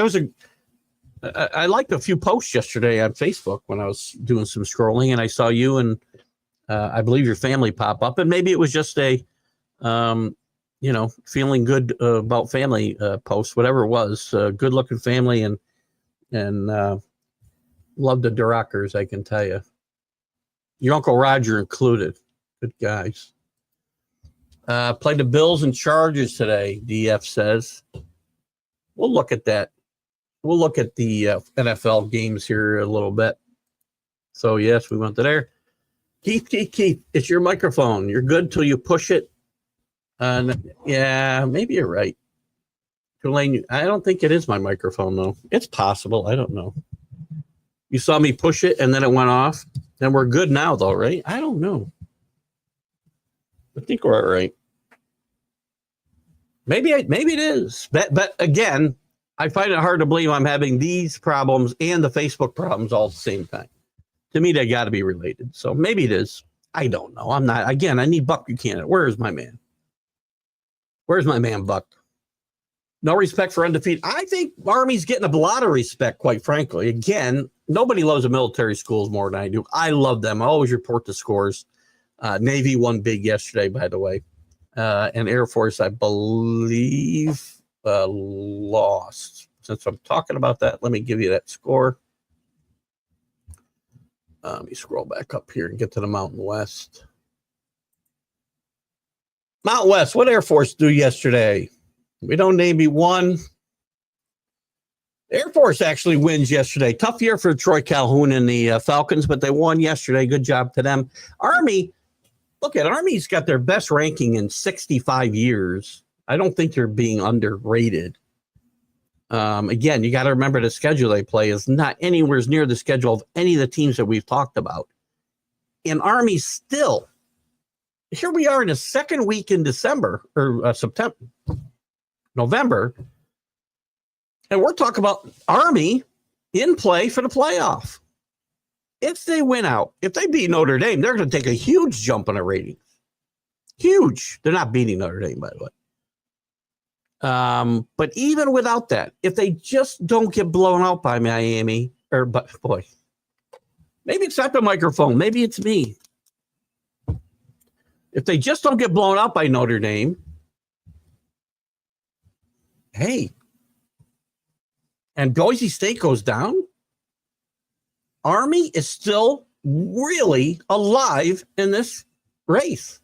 I liked a few posts yesterday on Facebook when I was doing some scrolling, and I saw you and I believe your family pop up. And maybe it was just a, feeling good about family post, whatever it was. Good looking family and love the Durockers, I can tell you. Your Uncle Roger included. Good guys. Played the Bills and Chargers today, DF says. We'll look at that. We'll look at the NFL games here a little bit. So, yes, we went to there. Keith, it's your microphone. You're good till you push it. Yeah, maybe you're right. Tulane, I don't think it is my microphone, though. It's possible. I don't know. You saw me push it, and then it went off. Then we're good now, though, right? I don't know. I think we're all right. Maybe it is. But again, I find it hard to believe I'm having these problems and the Facebook problems all at the same time. To me, they got to be related. So maybe it is. I don't know. I'm not. Again, I need Buck Buchanan. Where's my man? Where's my man, Buck? No respect for undefeated. I think Army's getting a lot of respect, quite frankly. Again, nobody loves the military schools more than I do. I love them. I always report the scores. Navy won big yesterday, by the way. And Air Force, I believe, lost. Since I'm talking about that, let me give you that score. Let me scroll back up here and get to the Mountain West. Mountain West, what Air Force do yesterday? We don't Navy won. Air Force actually wins yesterday. Tough year for Troy Calhoun and the Falcons, but they won yesterday. Good job to them. Army, look at Army's got their best ranking in 65 years. I don't think they're being underrated. Again, you got to remember the schedule they play is not anywhere near the schedule of any of the teams that we've talked about. And Army still, here we are in the second week in December or November, and we're talking about Army in play for the playoff. If they win out, if they beat Notre Dame, they're going to take a huge jump in their ratings. Huge. They're not beating Notre Dame, by the way. But even without that, if they just don't get blown out by Miami, maybe it's not the microphone. Maybe it's me. If they just don't get blown out by Notre Dame, hey, and Boise State goes down, Army is still really alive in this race.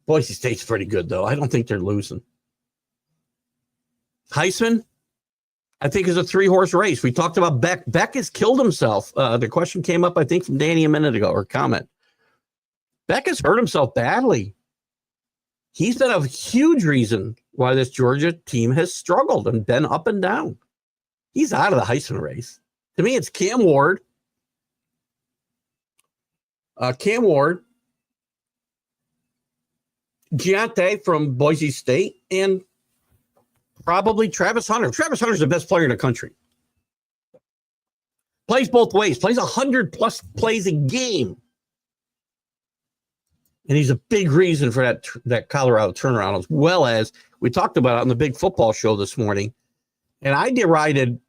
Boise State's pretty good, though. I don't think they're losing. Heisman, I think, is a 3-horse race. We talked about Beck. Beck has killed himself. The question came up, I think, from Danny a minute ago, or comment. Beck has hurt himself badly. He's been a huge reason why this Georgia team has struggled and been up and down. He's out of the Heisman race. To me, it's Cam Ward. Giante from Boise State, and probably Travis Hunter. Travis Hunter's the best player in the country. Plays both ways. Plays 100+ plays a game. And he's a big reason for that Colorado turnaround, as well as we talked about it on the big football show this morning. And I derided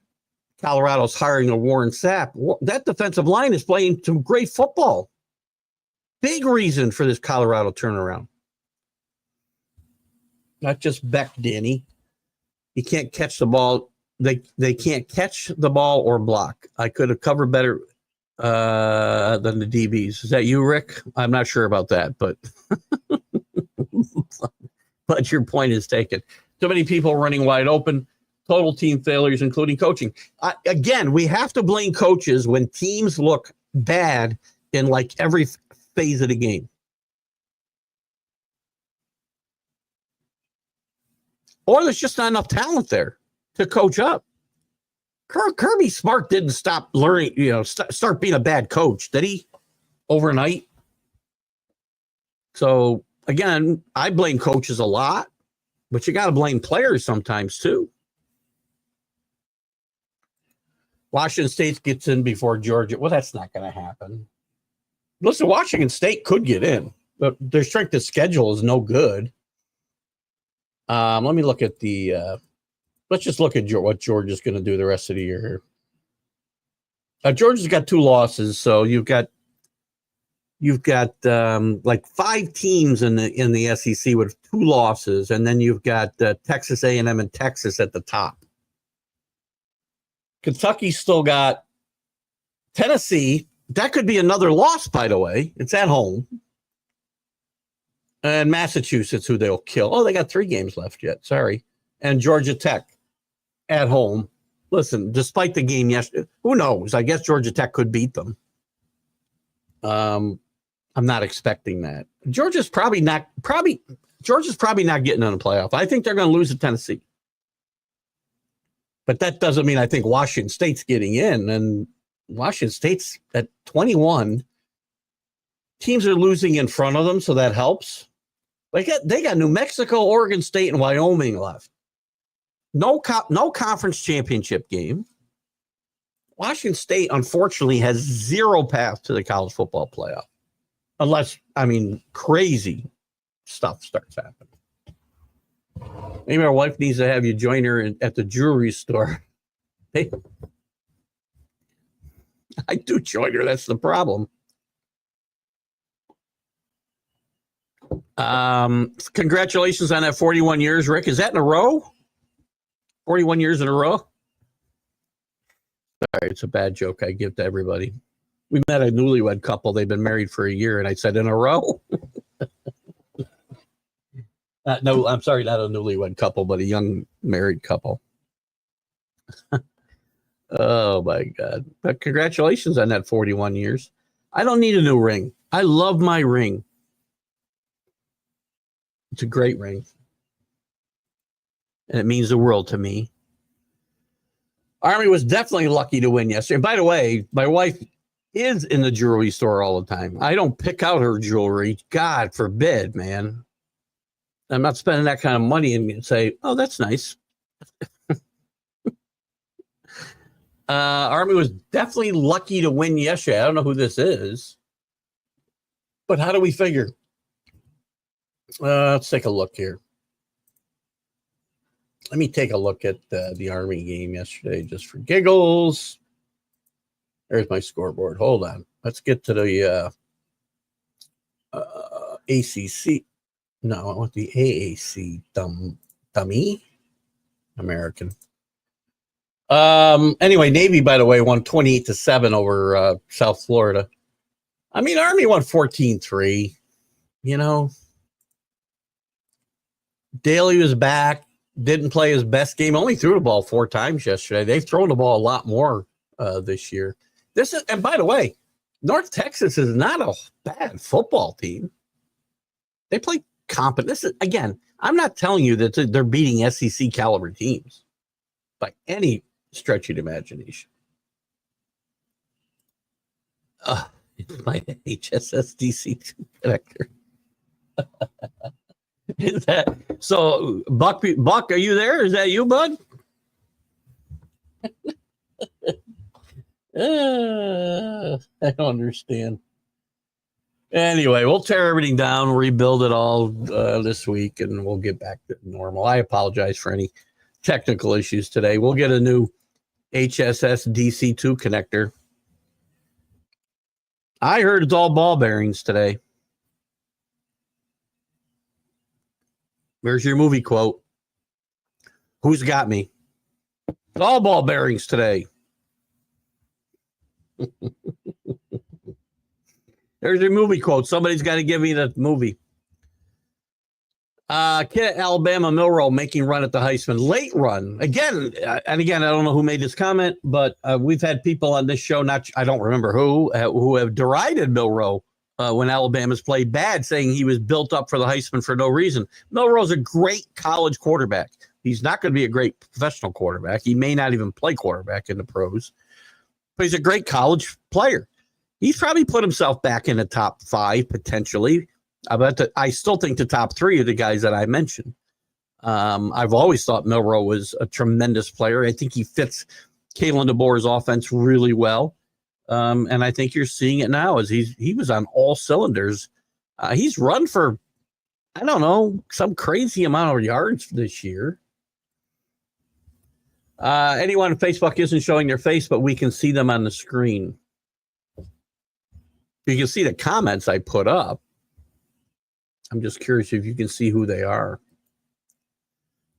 Colorado's hiring of Warren Sapp. That defensive line is playing some great football. Big reason for this Colorado turnaround. Not just Beck, Danny. He can't catch the ball. They can't catch the ball or block. I could have covered better than the DBs. Is that you, Rick? I'm not sure about that, but but your point is taken. Too many people running wide open. Total team failures, including coaching. Again, we have to blame coaches when teams look bad in like every phase of the game. Or there's just not enough talent there to coach up. Kirby Smart didn't stop learning, start being a bad coach, did he? Overnight. So, again, I blame coaches a lot, but you got to blame players sometimes too. Washington State gets in before Georgia. Well, that's not going to happen. Listen, Washington State could get in, but their strength of schedule is no good. Let me look at let's just look at what Georgia's going to do the rest of the year here. Georgia's got 2 losses, so you've got like 5 teams in the SEC with 2 losses, and then you've got Texas A&M and Texas at the top. Kentucky's still got Tennessee. That could be another loss, by the way. It's at home. And Massachusetts, who they'll kill. Oh, they got 3 games left yet. Sorry. And Georgia Tech at home. Listen, despite the game yesterday, who knows? I guess Georgia Tech could beat them. I'm not expecting that. Georgia's probably not getting in the playoff. I think they're going to lose to Tennessee. But that doesn't mean I think Washington State's getting in. And Washington State's at 21. Teams are losing in front of them, so that helps. They got New Mexico, Oregon State, and Wyoming left. No conference championship game. Washington State, unfortunately, has 0 path to the college football playoff. Unless, crazy stuff starts happening. Maybe our wife needs to have you join her at the jewelry store. Hey, I do join her. That's the problem. Congratulations on that 41 years, Rick. Is that in a row? 41 years in a row? Sorry, it's a bad joke I give to everybody. We met a newlywed couple. They've been married for a year, and I said, in a row? No, I'm sorry, not a newlywed couple, but a young married couple. Oh, my God. But congratulations on that 41 years. I don't need a new ring. I love my ring. It's a great ring. And it means the world to me. Army was definitely lucky to win yesterday. And by the way, my wife is in the jewelry store all the time. I don't pick out her jewelry. God forbid, man. I'm not spending that kind of money and say, oh, that's nice. Army was definitely lucky to win yesterday. I don't know who this is. But how do we figure? Let's take a look here. Let me take a look at the Army game yesterday just for giggles. There's my scoreboard. Hold on. Let's get to the ACC. No, I want the AAC, dummy. American. Anyway, Navy, by the way, won 28-7 over South Florida. Army won 14-3. Daly was back. Didn't play his best game. Only threw the ball 4 times yesterday. They've thrown the ball a lot more this year. And by the way, North Texas is not a bad football team. They play competent. This is, again, I'm not telling you that they're beating SEC caliber teams by any stretching imagination. It's my HSSDC2 connector. Is that so? Buck, are you there? Is that you, bud? I don't understand. Anyway, we'll tear everything down, rebuild it all this week, and we'll get back to normal. I apologize for any technical issues today. We'll get a new HSS DC2 connector. I heard it's all ball bearings today. There's your movie quote. Who's got me? It's all ball bearings today. There's your movie quote. Somebody's got to give me the movie. Kid at Alabama, Milroe, making run at the Heisman. Late run. Again, I don't know who made this comment, but we've had people on this show, I don't remember who have derided Milroe when Alabama's played bad, saying he was built up for the Heisman for no reason. Milroe's a great college quarterback. He's not going to be a great professional quarterback. He may not even play quarterback in the pros, but he's a great college player. He's probably put himself back in the top 5, potentially. I still think the top 3 are the guys that I mentioned. I've always thought Milroe was a tremendous player. I think he fits Kalen DeBoer's offense really well. And I think you're seeing it now as he was on all cylinders. He's run for, I don't know, some crazy amount of yards this year. Anyone on Facebook isn't showing their face, but we can see them on the screen. You can see the comments I put up. I'm just curious if you can see who they are.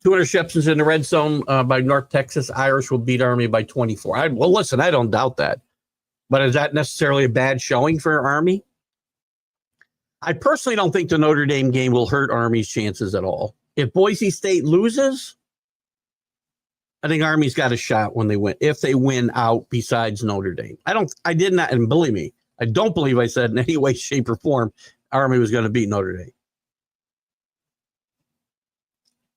2 interceptions in the red zone by North Texas. Irish will beat Army by 24. Well, listen, I don't doubt that. But is that necessarily a bad showing for Army? I personally don't think the Notre Dame game will hurt Army's chances at all. If Boise State loses, I think Army's got a shot when they win. If they win out besides Notre Dame. I did not, and believe me, I don't believe I said in any way, shape, or form Army was going to beat Notre Dame.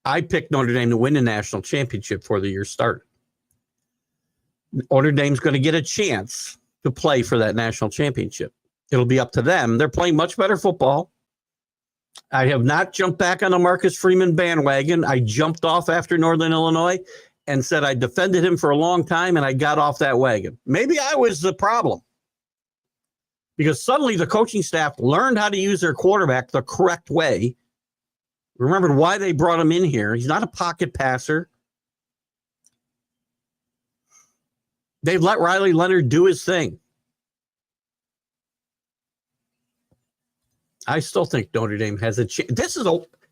I picked Notre Dame to win the national championship before the year started. Notre Dame's going to get a chance to play for that national championship. It'll be up to them. They're playing much better football. I have not jumped back on the Marcus Freeman bandwagon. I jumped off after Northern Illinois and said I defended him for a long time, and I got off that wagon. Maybe I was the problem. Because suddenly the coaching staff learned how to use their quarterback the correct way. Remembered why they brought him in here. He's not a pocket passer. They've let Riley Leonard do his thing. I still think Notre Dame has a chance. This is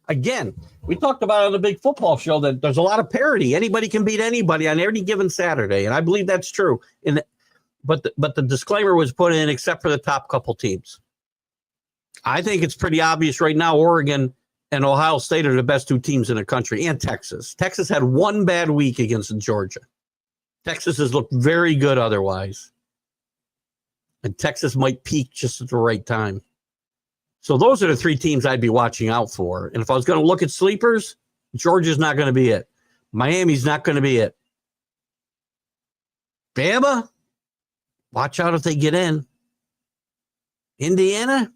again, we talked about on the Big Football Show that there's a lot of parity. Anybody can beat anybody on any given Saturday, and I believe that's true. But the disclaimer was put in except for the top couple teams. I think it's pretty obvious right now Oregon and Ohio State are the best 2 teams in the country, and Texas. Texas had 1 bad week against Georgia. Texas has looked very good otherwise. And Texas might peak just at the right time. So those are the 3 teams I'd be watching out for. And if I was going to look at sleepers, Georgia's not going to be it. Miami's not going to be it. Bama? Watch out if they get in. Indiana?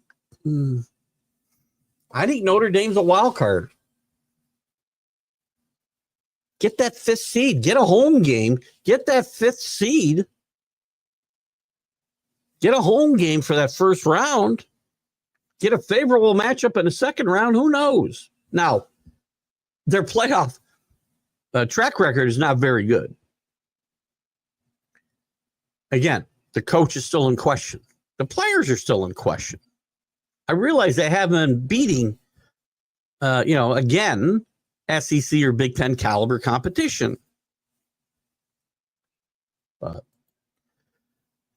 I think Notre Dame's a wild card. Get that 5th seed. Get a home game. Get that 5th seed. Get a home game for that first round. Get a favorable matchup in the second round. Who knows? Now, their playoff track record is not very good. Again, the coach is still in question. The players are still in question. I realize they have been beating, again, SEC or Big Ten caliber competition. But,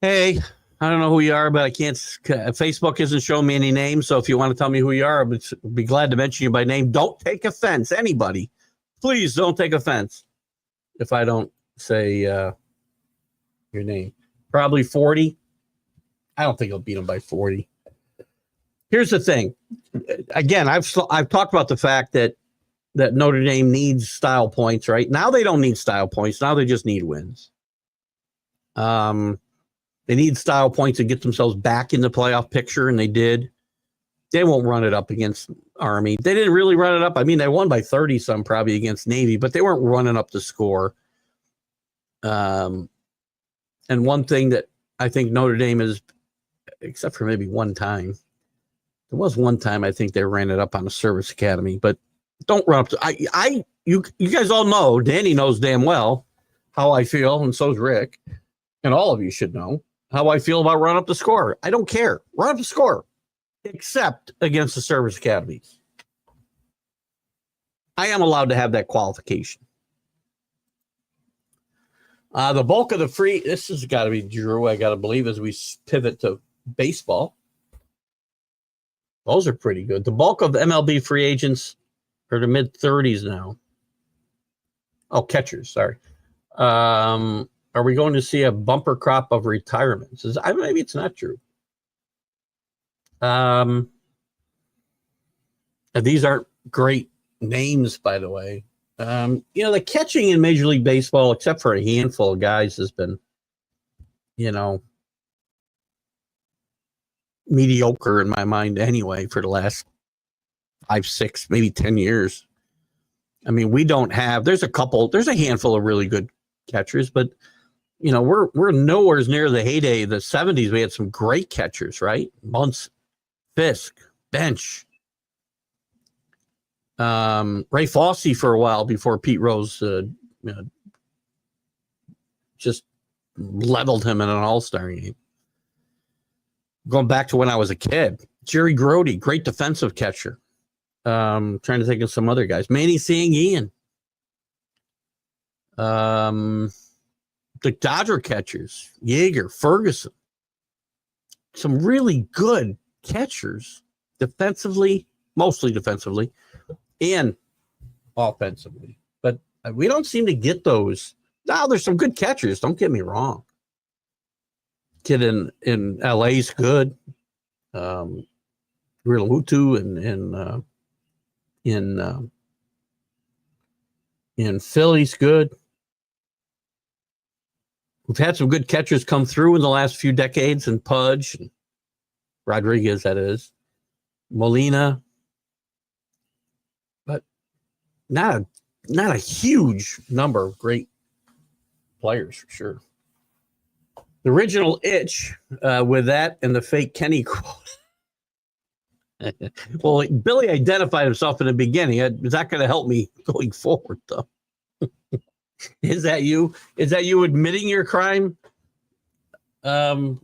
hey, I don't know who you are, but I can't. Facebook isn't showing me any names. So if you want to tell me who you are, I'd be glad to mention you by name. Don't take offense, anybody. Please don't take offense if I don't say your name. Probably 40. I don't think he'll beat him by 40. Here's the thing. Again, I've talked about the fact that that Notre Dame needs style points, right? Now they don't need style points. Now they just need wins. They need style points to get themselves back in the playoff picture, and they did. They won't run it up against Army. They didn't really run it up. I mean, they won by 30-some probably against Navy, but they weren't running up the score. And one thing that I think Notre Dame is, except for maybe one time, there was one time I think they ran it up on the service academy, but don't run up to, you guys all know, Danny knows damn well how I feel, and so's Rick, and all of you should know how I feel about run up the score. I don't care. Run up the score, except against the service academies. I am allowed to have that qualification. The bulk of the free, this has got to be Drew, I got to believe, as we pivot to baseball. Those are pretty good. The bulk of the MLB free agents are the mid-30s now. Oh, catchers, sorry. Are we going to see a bumper crop of retirements? Maybe it's not true. These aren't great names, by the way. The catching in Major League Baseball, except for a handful of guys, has been, mediocre in my mind anyway for the last 5, 6, maybe 10 years. I mean, there's a handful of really good catchers, but we're nowhere near the heyday of the 70s. We had some great catchers, right? Muntz, Fisk, Bench, Ray Fosse for a while before Pete Rose just leveled him in an all-star game. Going back to when I was a kid, Jerry Grody, great defensive catcher. Trying to think of some other guys. Manny Sanguian. The Dodger catchers, Yeager, Ferguson. Some really good catchers defensively, mostly defensively, and offensively. But we don't seem to get those. Now, there's some good catchers, don't get me wrong. Kid in LA's good. Realmuto in Philly's good. We've had some good catchers come through in the last few decades, and Pudge, and Rodriguez, that is, Molina, but not a huge number of great players for sure. The original itch with that and the fake Kenny quote. Well, Billy identified himself in the beginning. Is that going to help me going forward, though? Is that you? Is that you admitting your crime? Sorry,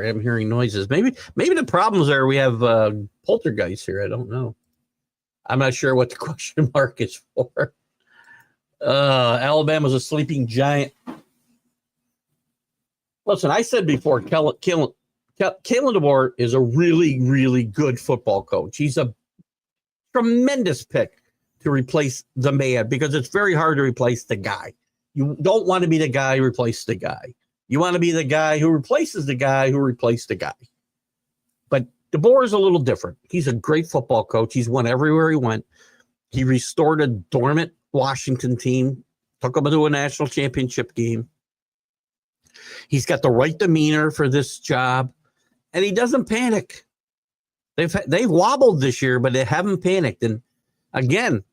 I'm hearing noises. Maybe the problems are we have poltergeists here. I don't know. I'm not sure what the question mark is for. Alabama's a sleeping giant. Listen, I said before, Kalen DeBoer is a really, really good football coach. He's a tremendous pick to replace the man because it's very hard to replace the guy. You don't want to be the guy who replaced the guy. You want to be the guy who replaces the guy who replaced the guy. But DeBoer is a little different. He's a great football coach. He's won everywhere he went. He restored a dormant Washington team, took them to a national championship game. He's got the right demeanor for this job, and he doesn't panic. They've wobbled this year, but they haven't panicked. And again,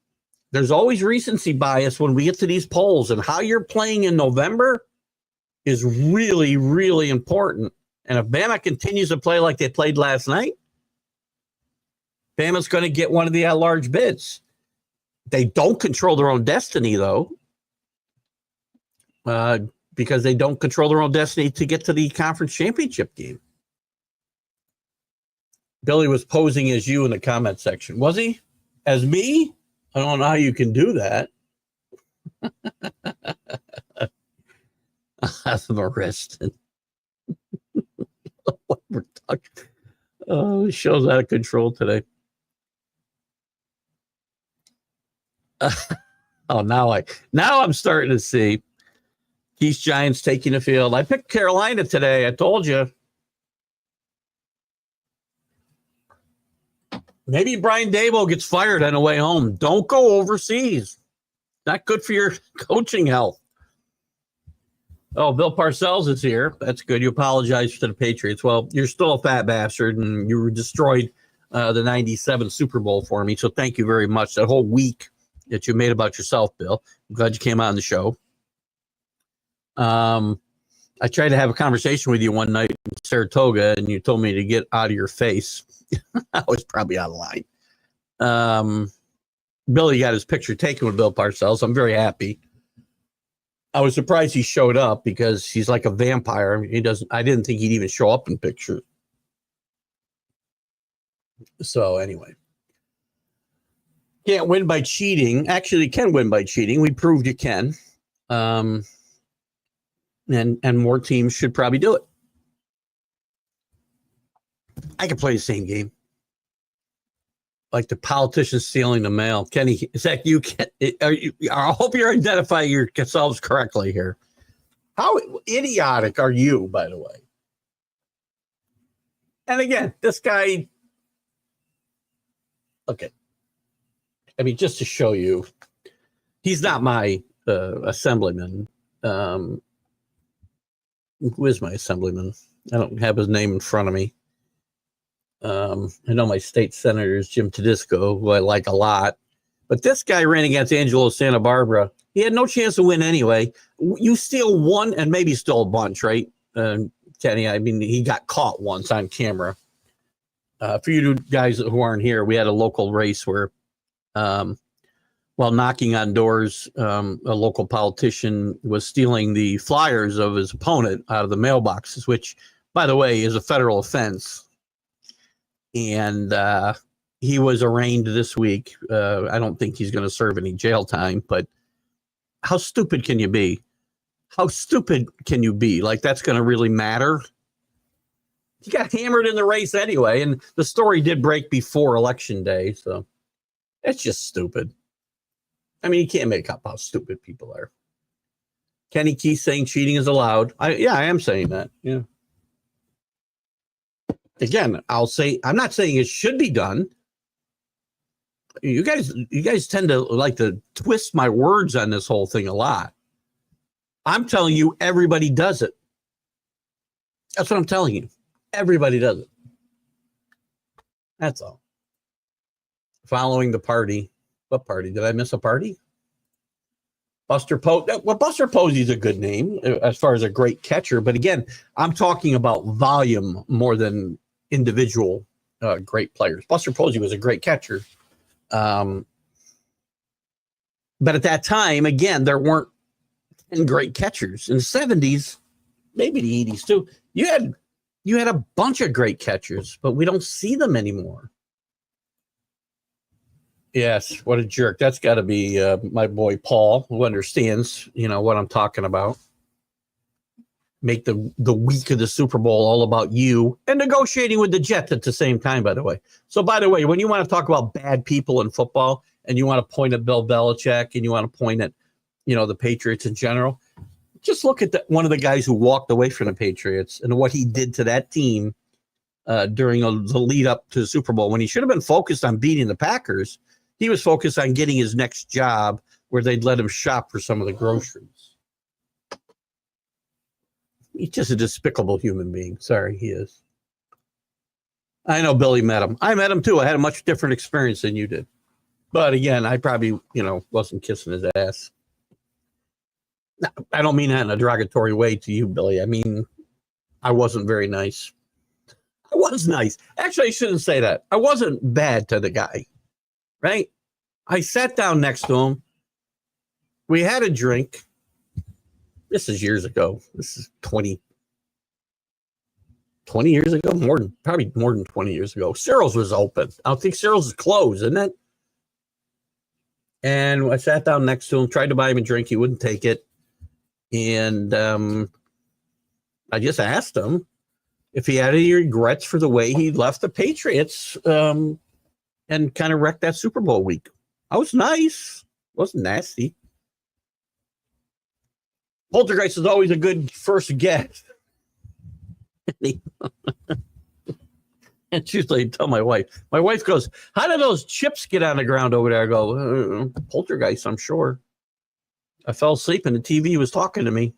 there's always recency bias when we get to these polls, and how you're playing in November is really, really important. And if Bama continues to play like they played last night, Bama's going to get one of the at-large bids. They don't control their own destiny, though, because they don't control their own destiny to get to the conference championship game. Billy was posing as you in the comment section. Was he? As me? I don't know how you can do that. I'm arrested. What we're talking. Oh, the show's out of control today. Now I'm starting to see Keith's Giants taking the field. I picked Carolina today. I told you. Maybe Brian Dabo gets fired on the way home. Don't go overseas. Not good for your coaching health. Oh, Bill Parcells is here. That's good. You apologize to the Patriots. Well, you're still a fat bastard, and you destroyed the 97 Super Bowl for me. So thank you very much. That whole week that you made about yourself, Bill. I'm glad you came on the show. I tried to have a conversation with you one night in Saratoga, and you told me to get out of your face. I was probably out of line. Billy got his picture taken with Bill Parcells. I'm very happy. I was surprised he showed up because he's like a vampire. I didn't think he'd even show up in pictures. So anyway, can't win by cheating. Actually, you can win by cheating. We proved you can. And more teams should probably do it. I could play the same game. Like the politicians stealing the mail. Kenny, is that you? I hope you're identifying yourselves correctly here. How idiotic are you, by the way? And again, this guy. Okay. I mean, just to show you, he's not my assemblyman. Who is my assemblyman? I don't have his name in front of me. I know my state senator is Jim Tedisco, who I like a lot. But this guy ran against Angelo Santa Barbara. He had no chance to win anyway. You steal one and maybe still a bunch, right, Kenny? I mean, he got caught once on camera. For you guys who aren't here, we had a local race where while knocking on doors, a local politician was stealing the flyers of his opponent out of the mailboxes, which, by the way, is a federal offense. And he was arraigned this week. I don't think he's going to serve any jail time, but how stupid can you be? How stupid can you be? Like, that's going to really matter? He got hammered in the race anyway, and the story did break before Election Day, so that's just stupid. I mean, you can't make up how stupid people are. Kenny Keith saying cheating is allowed. I am saying that. Yeah. Again, I'm not saying it should be done. You guys tend to like to twist my words on this whole thing a lot. I'm telling you, everybody does it. That's what I'm telling you. Everybody does it. That's all. Following the party. What party? Did I miss a party? Buster Posey. Well, Buster Posey's a good name as far as a great catcher. But again, I'm talking about volume more than individual great players. Buster Posey was a great catcher. But at that time, again, there weren't 10 great catchers. In the 70s, maybe the 80s too, you had a bunch of great catchers, but we don't see them anymore. Yes, what a jerk. That's got to be my boy Paul, who understands, what I'm talking about. Make the week of the Super Bowl all about you and negotiating with the Jets at the same time, by the way. So, by the way, when you want to talk about bad people in football and you want to point at Bill Belichick and you want to point at, the Patriots in general, just look at one of the guys who walked away from the Patriots and what he did to that team during the lead up to the Super Bowl when he should have been focused on beating the Packers. He was focused on getting his next job where they'd let him shop for some of the groceries. He's just a despicable human being. Sorry, he is. I know Billy met him. I met him too. I had a much different experience than you did. But again, I probably, wasn't kissing his ass. No, I don't mean that in a derogatory way to you, Billy. I mean, I wasn't very nice. I was nice. Actually, I shouldn't say that. I wasn't bad to the guy, right? I sat down next to him. We had a drink. This is years ago. This is 20 years ago, probably more than 20 years ago. Cyril's was open. I don't think Cyril's is closed, isn't it? And I sat down next to him, tried to buy him a drink. He wouldn't take it. And I just asked him if he had any regrets for the way he left the Patriots and kind of wrecked that Super Bowl week. I was nice. Wasn't nasty. Poltergeist is always a good first guess. And she's like, tell my wife. My wife goes, how did those chips get on the ground over there? I go, poltergeist, I'm sure. I fell asleep and the TV was talking to me.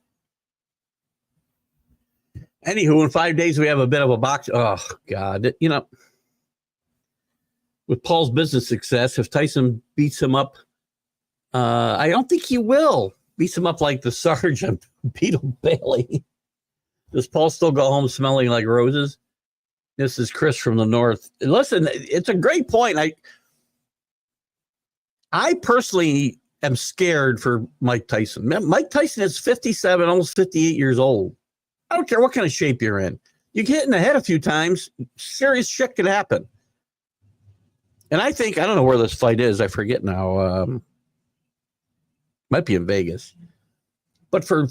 Anywho, in 5 days, we have a bit of a box. Oh, God. You know, with Paul's business success, if Tyson beats him up, I don't think he will. Beats him up like the Sergeant Beetle Bailey. Does Paul still go home smelling like roses? This is Chris from the North. Listen, it's a great point. I personally am scared for Mike Tyson. Mike Tyson is 57, almost 58 years old. I don't care what kind of shape you're in. You get hit in the head a few times, serious shit could happen. And I think, I don't know where this fight is. I forget now. Might be in Vegas. But for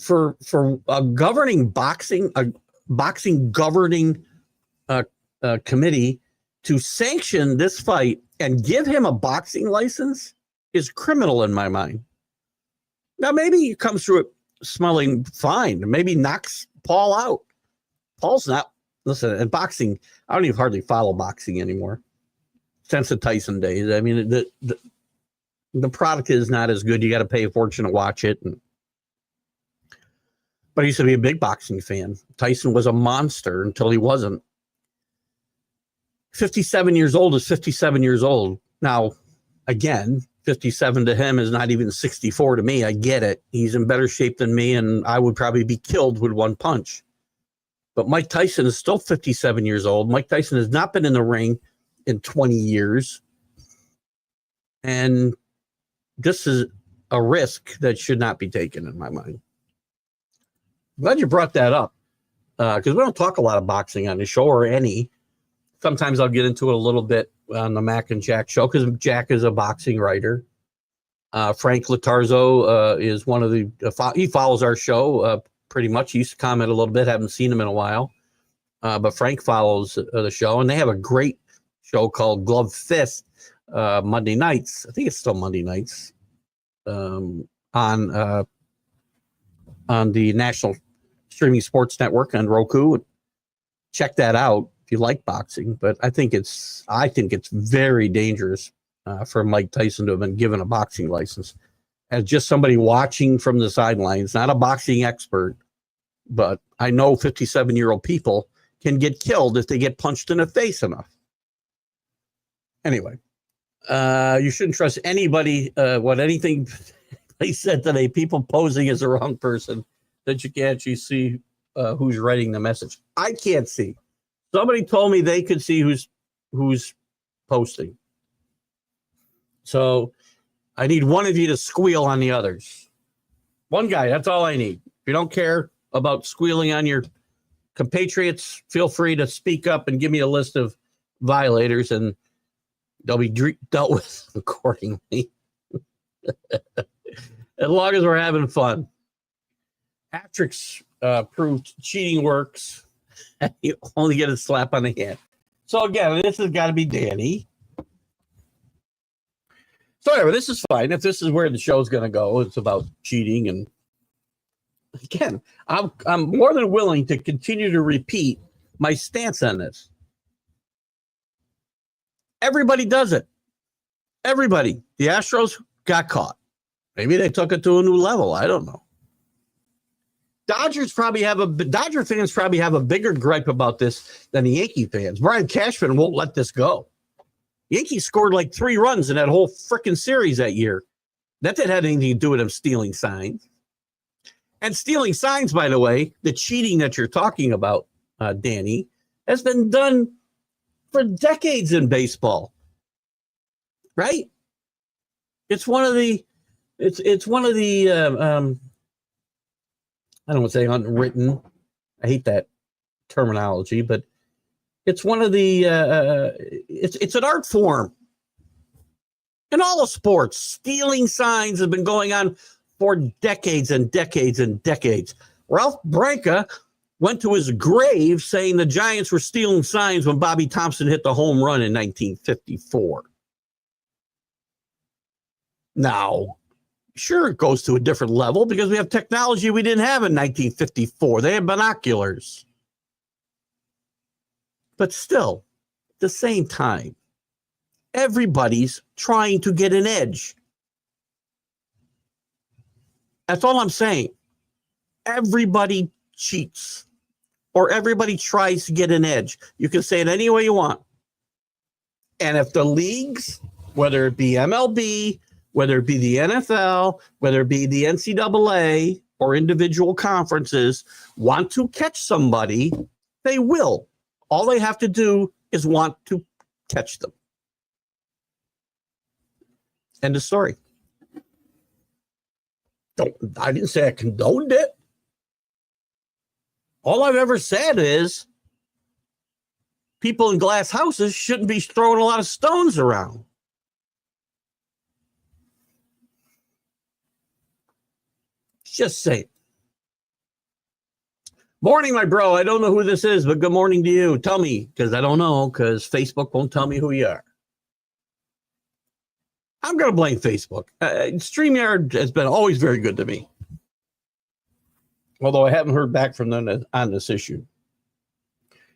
a governing boxing, a boxing governing committee to sanction this fight and give him a boxing license is criminal in my mind. Now, maybe he comes through it smelling fine. Maybe knocks Paul out. Paul's not, listen, in boxing, I don't even hardly follow boxing anymore. Since the Tyson days. I mean, the product is not as good. You got to pay a fortune to watch it. But I used to be a big boxing fan. Tyson was a monster until he wasn't. 57 years old is 57 years old. Now, again, 57 to him is not even 64 to me. I get it. He's in better shape than me, and I would probably be killed with one punch. But Mike Tyson is still 57 years old. Mike Tyson has not been in the ring in 20 years. And this is a risk that should not be taken in my mind. Glad you brought that up, because we don't talk a lot of boxing on the show, or any. Sometimes I'll get into it a little bit on the Mac and Jack show, because Jack is a boxing writer. Frank Latarzo is one of the, he follows our show pretty much. He used to comment a little bit, haven't seen him in a while. But Frank follows the show, and they have a great show called Glove Fist Monday nights. I think it's still Monday nights on the National Streaming Sports Network on Roku. Check that out if you like boxing. But I think it's very dangerous for Mike Tyson to have been given a boxing license as just somebody watching from the sidelines, not a boxing expert. But I know 57-year-old people can get killed if they get punched in the face enough. Anyway, you shouldn't trust anybody, anything they said today. People posing as the wrong person, that you can actually see who's writing the message. I can't see. Somebody told me they could see who's posting. So I need one of you to squeal on the others. One guy, that's all I need. If you don't care about squealing on your compatriots, feel free to speak up and give me a list of violators, and they'll be dealt with accordingly. As long as we're having fun. Patrick's proved cheating works. You only get a slap on the hand. So again, this has got to be Danny. So anyway, this is fine. If this is where the show's going to go, it's about cheating. And again, I'm more than willing to continue to repeat my stance on this. Everybody does it. Everybody. The Astros got caught. Maybe they took it to a new level. I don't know. Dodger fans probably have a bigger gripe about this than the Yankee fans. Brian Cashman won't let this go. Yankees scored like 3 runs in that whole freaking series that year. That didn't have anything to do with him stealing signs. And stealing signs, by the way, the cheating that you're talking about, Danny, has been done for decades in baseball. Right? It's one of the I don't want to say unwritten. I hate that terminology, but it's one of the it's an art form. In all of sports, stealing signs have been going on for decades and decades and decades. Ralph Branca went to his grave saying the Giants were stealing signs when Bobby Thompson hit the home run in 1954. Now, sure, it goes to a different level because we have technology we didn't have in 1954. They had binoculars. But still, the same time, everybody's trying to get an edge. That's all I'm saying. Everybody cheats, or everybody tries to get an edge. You can say it any way you want. And if the leagues, whether it be MLB, whether it be the NFL, whether it be the NCAA or individual conferences, want to catch somebody, they will. All they have to do is want to catch them. End of story. I didn't say I condoned it. All I've ever said is people in glass houses shouldn't be throwing a lot of stones around. Just saying. Morning, my bro. I don't know who this is, but good morning to you. Tell me, because I don't know, because Facebook won't tell me who you are. I'm going to blame Facebook. StreamYard has been always very good to me. Although I haven't heard back from them on this issue.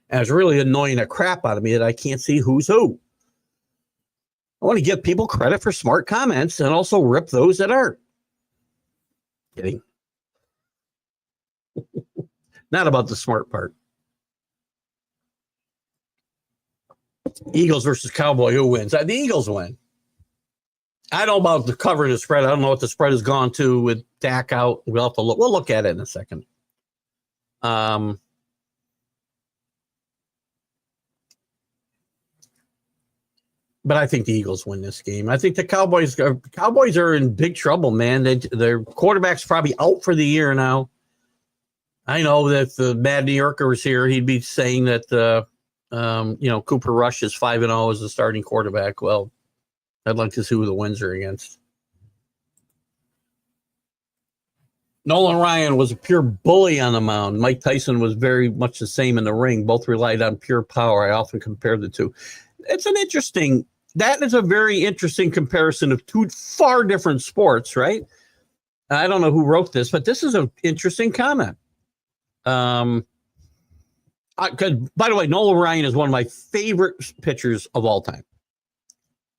And it's really annoying the crap out of me that I can't see who's who. I want to give people credit for smart comments and also rip those that aren't. Kidding. Not about the smart part. Eagles versus Cowboy, who wins? The Eagles win. I don't know about the cover of the spread. I don't know what the spread has gone to with Dak out. We'll have to look. We'll look at it in a second. But I think the Eagles win this game. I think the Cowboys are in big trouble, man. Their quarterback's probably out for the year now. I know that if the Mad New Yorker was here, he'd be saying that Cooper Rush is 5-0 as the starting quarterback. Well, I'd like to see who the wins are against. Nolan Ryan was a pure bully on the mound. Mike Tyson was very much the same in the ring. Both relied on pure power. I often compare the two. That is a very interesting comparison of two far different sports, right? I don't know who wrote this, but this is an interesting comment. By the way, Nolan Ryan is one of my favorite pitchers of all time.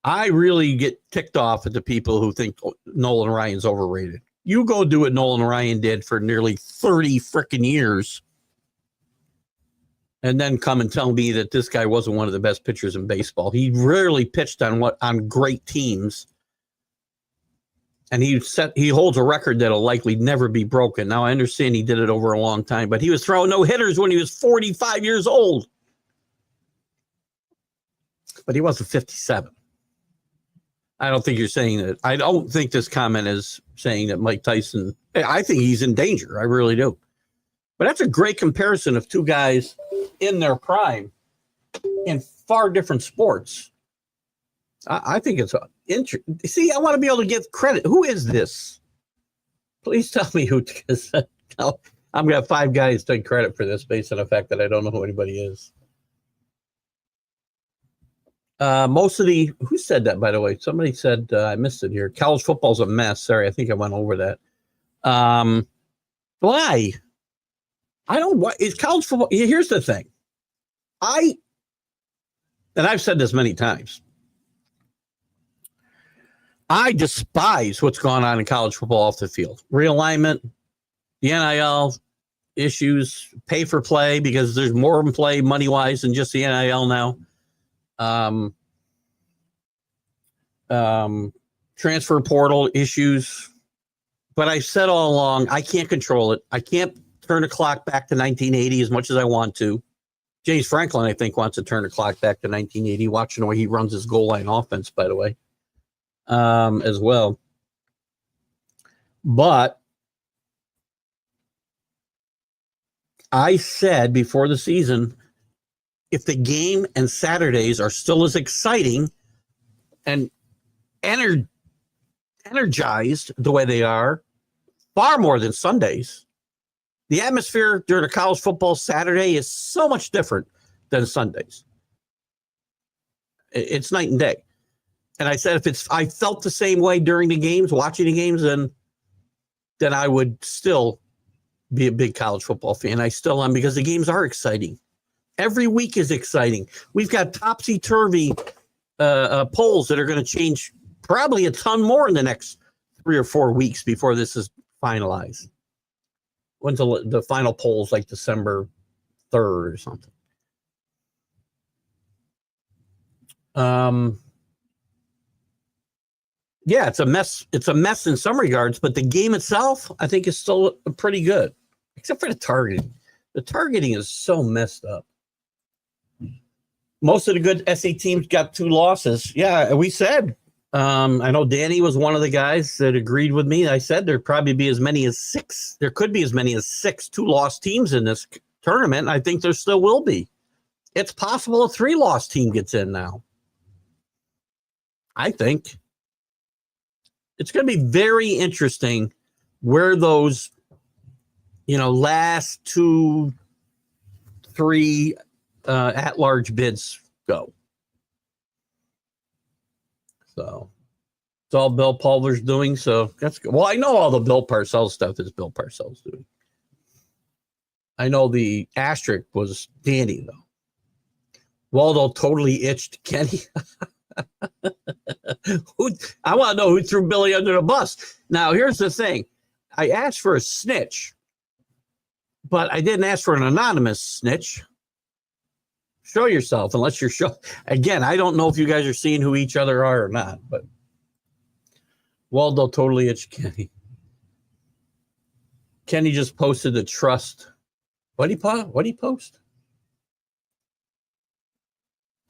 I really get ticked off at the people who think Nolan Ryan's overrated. You go do what Nolan Ryan did for nearly 30 freaking years and then come and tell me that this guy wasn't one of the best pitchers in baseball. He rarely pitched on great teams. And he holds a record that'll likely never be broken. Now, I understand he did it over a long time, but he was throwing no hitters when he was 45 years old. But he wasn't 57. I don't think you're saying that. I don't think this comment is saying that Mike Tyson, I think he's in danger. I really do. But that's a great comparison of two guys in their prime in far different sports. I think it's interesting. See, I want to be able to give credit. Who is this? Please tell me who, because I'm going to have 5 guys take credit for this based on the fact that I don't know who anybody is. Who said that, by the way? Somebody said, I missed it here. College football's a mess. Sorry, I think I went over that. Why? Is college football? Here's the thing. And I've said this many times. I despise what's going on in college football off the field. Realignment, the NIL issues, pay for play, because there's more in play money-wise than just the NIL now. Transfer portal issues. But I said all along, I can't control it. I can't turn the clock back to 1980 as much as I want to. James Franklin, I think, wants to turn the clock back to 1980, watching the way he runs his goal line offense, by the way, as well. But I said before the season, if the game and Saturdays are still as exciting and energized the way they are, far more than Sundays, the atmosphere during a college football Saturday is so much different than Sundays. It's night and day. And I said, if I felt the same way during the games, watching the games, then I would still be a big college football fan. I still am, because the games are exciting. Every week is exciting. We've got topsy-turvy polls that are going to change probably a ton more in the next 3 or 4 weeks before this is finalized. When's the final polls, like December 3rd or something? Yeah, it's a mess. It's a mess in some regards, but the game itself, I think, is still pretty good, except for the targeting. The targeting is so messed up. Most of the good SA teams got 2 losses. Yeah, we said. I know Danny was one of the guys that agreed with me. I said there'd probably be as many as 6. There could be as many as 6 2-loss teams in this tournament. I think there still will be. It's possible a 3-loss team gets in now. I think it's going to be very interesting where those, last 2, 3 at-large bids go. So it's all Bill Pulver's doing. So that's good. Well, I know all the Bill Parcells stuff is Bill Parcells doing. I know the asterisk was Danny, though. Waldo totally itched Kenny. I want to know who threw Billy under the bus. Now, here's the thing. I asked for a snitch, but I didn't ask for an anonymous snitch. Show yourself, unless you're again, I don't know if you guys are seeing who each other are or not, but Waldo totally itched Kenny. Kenny just posted the trust. What'd he post?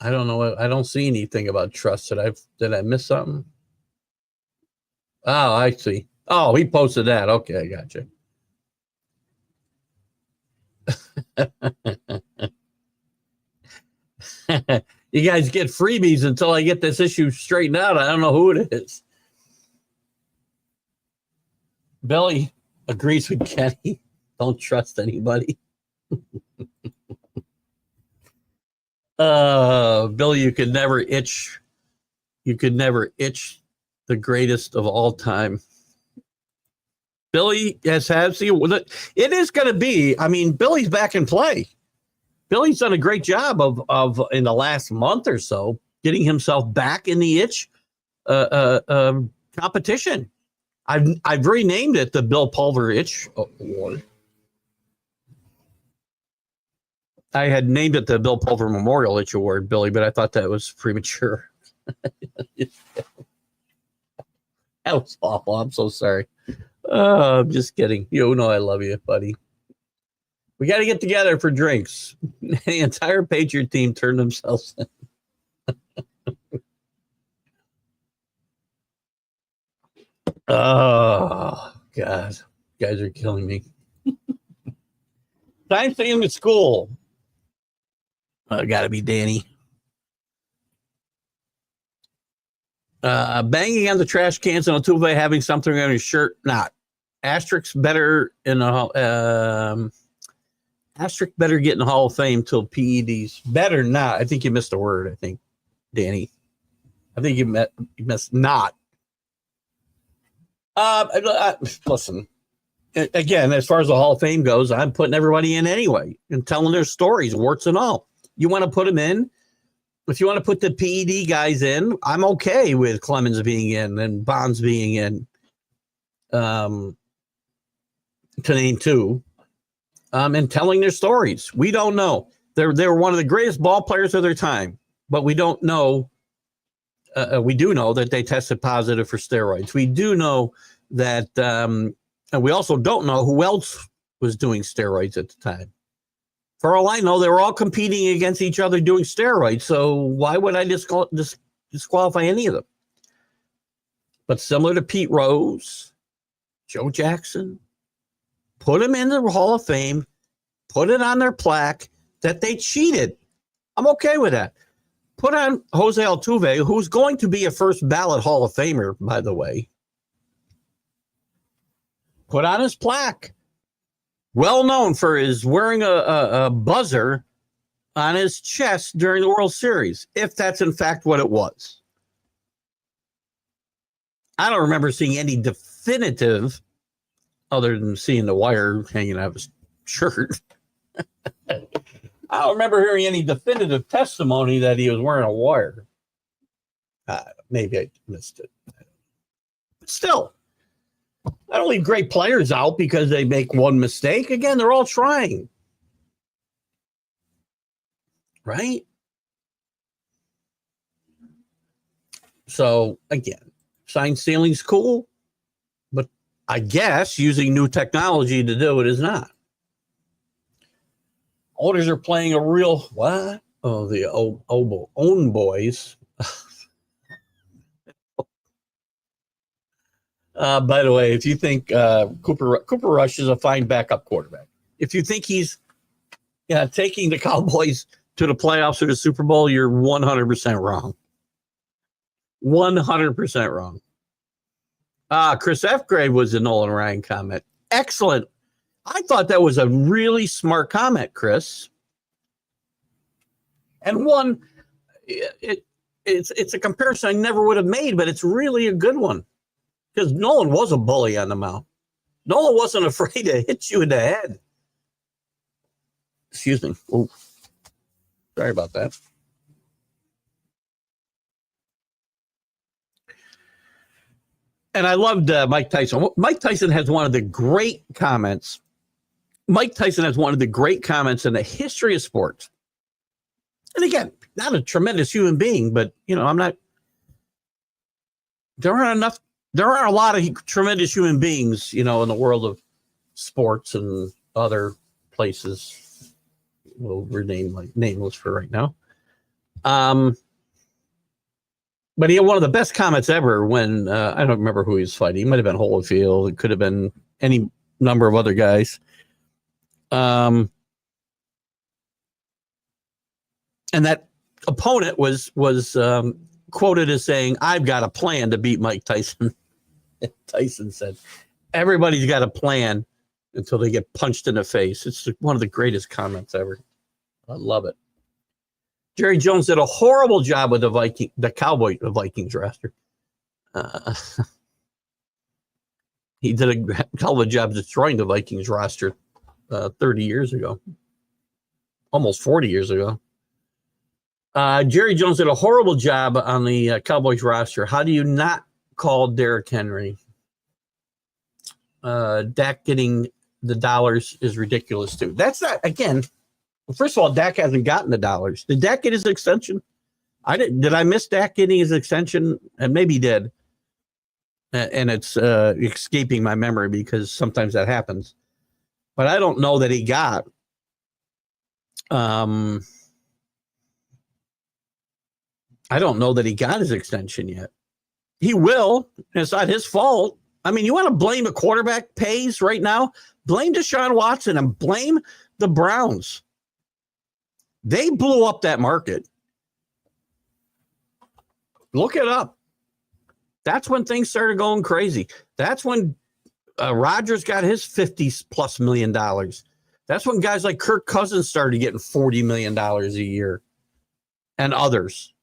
I don't know. I don't see anything about trust. Did I miss something? Oh, I see. Oh, he posted that. Okay, I got you. You guys get freebies until I get this issue straightened out. I don't know who it is. Billy agrees with Kenny. Don't trust anybody. Billy, you could never itch. You could never itch the greatest of all time. Billy has it is going to be. I mean, Billy's back in play. Billy's done a great job of in the last month or so getting himself back in the itch competition. I've renamed it the Bill Pulver Itch Award. I had named it the Bill Pulver Memorial Itch Award, Billy, but I thought that was premature. That was awful. I'm so sorry. I'm just kidding. You know I love you, buddy. We got to get together for drinks. The entire Patriot team turned themselves in. Oh, God. You guys are killing me. Time staying to school. Got to be Danny. Banging on the trash cans and Altuve having something on his shirt. Not. Asterisk better in the asterisk better get in the Hall of Fame till PEDs. Better not. I think you missed a word. I think, Danny. I think you missed not. Listen. Again, as far as the Hall of Fame goes, I'm putting everybody in anyway and telling their stories, warts and all. You want to put them in? If you want to put the PED guys in, I'm okay with Clemens being in and Bonds being in. To name 2. And telling their stories. We don't know. They were one of the greatest ball players of their time, but we don't know. We do know that they tested positive for steroids. We do know that, and we also don't know who else was doing steroids at the time. For all I know, they were all competing against each other doing steroids. So why would I disqualify any of them? But similar to Pete Rose, Joe Jackson, put them in the Hall of Fame, put it on their plaque that they cheated. I'm okay with that. Put on Jose Altuve, who's going to be a first ballot Hall of Famer, by the way. Put on his plaque. Well known for his wearing a buzzer on his chest during the World Series, if that's in fact what it was. I don't remember seeing any definitive, other than seeing the wire hanging out of his shirt. I don't remember hearing any definitive testimony that he was wearing a wire. Maybe I missed it. But still, I don't leave great players out because they make one mistake. Again, they're all trying. Right? So, again, sign stealing's cool, but I guess using new technology to do it is not. Owners are playing a real, what? Oh, the own boys. By the way, if you think Cooper Rush is a fine backup quarterback, if you think he's taking the Cowboys to the playoffs or the Super Bowl, you're 100% wrong. 100% wrong. Chris F. Grave was a Nolan Ryan comment. Excellent. I thought that was a really smart comment, Chris. And one, it's a comparison I never would have made, but it's really a good one. Because Nolan was a bully on the mound. Nolan wasn't afraid to hit you in the head. Excuse me. Oh, sorry about that. And I loved Mike Tyson. Mike Tyson has one of the great comments. Mike Tyson has one of the great comments in the history of sports. And again, not a tremendous human being, but, there aren't a lot of tremendous human beings, in the world of sports and other places. We'll rename nameless for right now. But he had one of the best comments ever when, I don't remember who he was fighting. He might have been Holyfield. It could have been any number of other guys. And that opponent was quoted as saying, "I've got a plan to beat Mike Tyson." Tyson said, "Everybody's got a plan until they get punched in the face." It's one of the greatest comments ever. I love it. Jerry Jones did a horrible job with the Vikings roster. He did a hell of a job destroying the Vikings roster 30 years ago, almost 40 years ago. Jerry Jones did a horrible job on the Cowboys roster. How do you not call Derrick Henry? Dak getting the dollars is ridiculous too. That's not, again, first of all, Dak hasn't gotten the dollars. Did Dak get his extension? Did I miss Dak getting his extension? And maybe he did. And it's escaping my memory because sometimes that happens. But I don't know that he got. I don't know that he got his extension yet. He will. It's not his fault. I mean, you want to blame a quarterback pays right now? Blame Deshaun Watson and blame the Browns. They blew up that market. Look it up. That's when things started going crazy. That's when Rodgers got his $50+ million. That's when guys like Kirk Cousins started getting $40 million a year and others.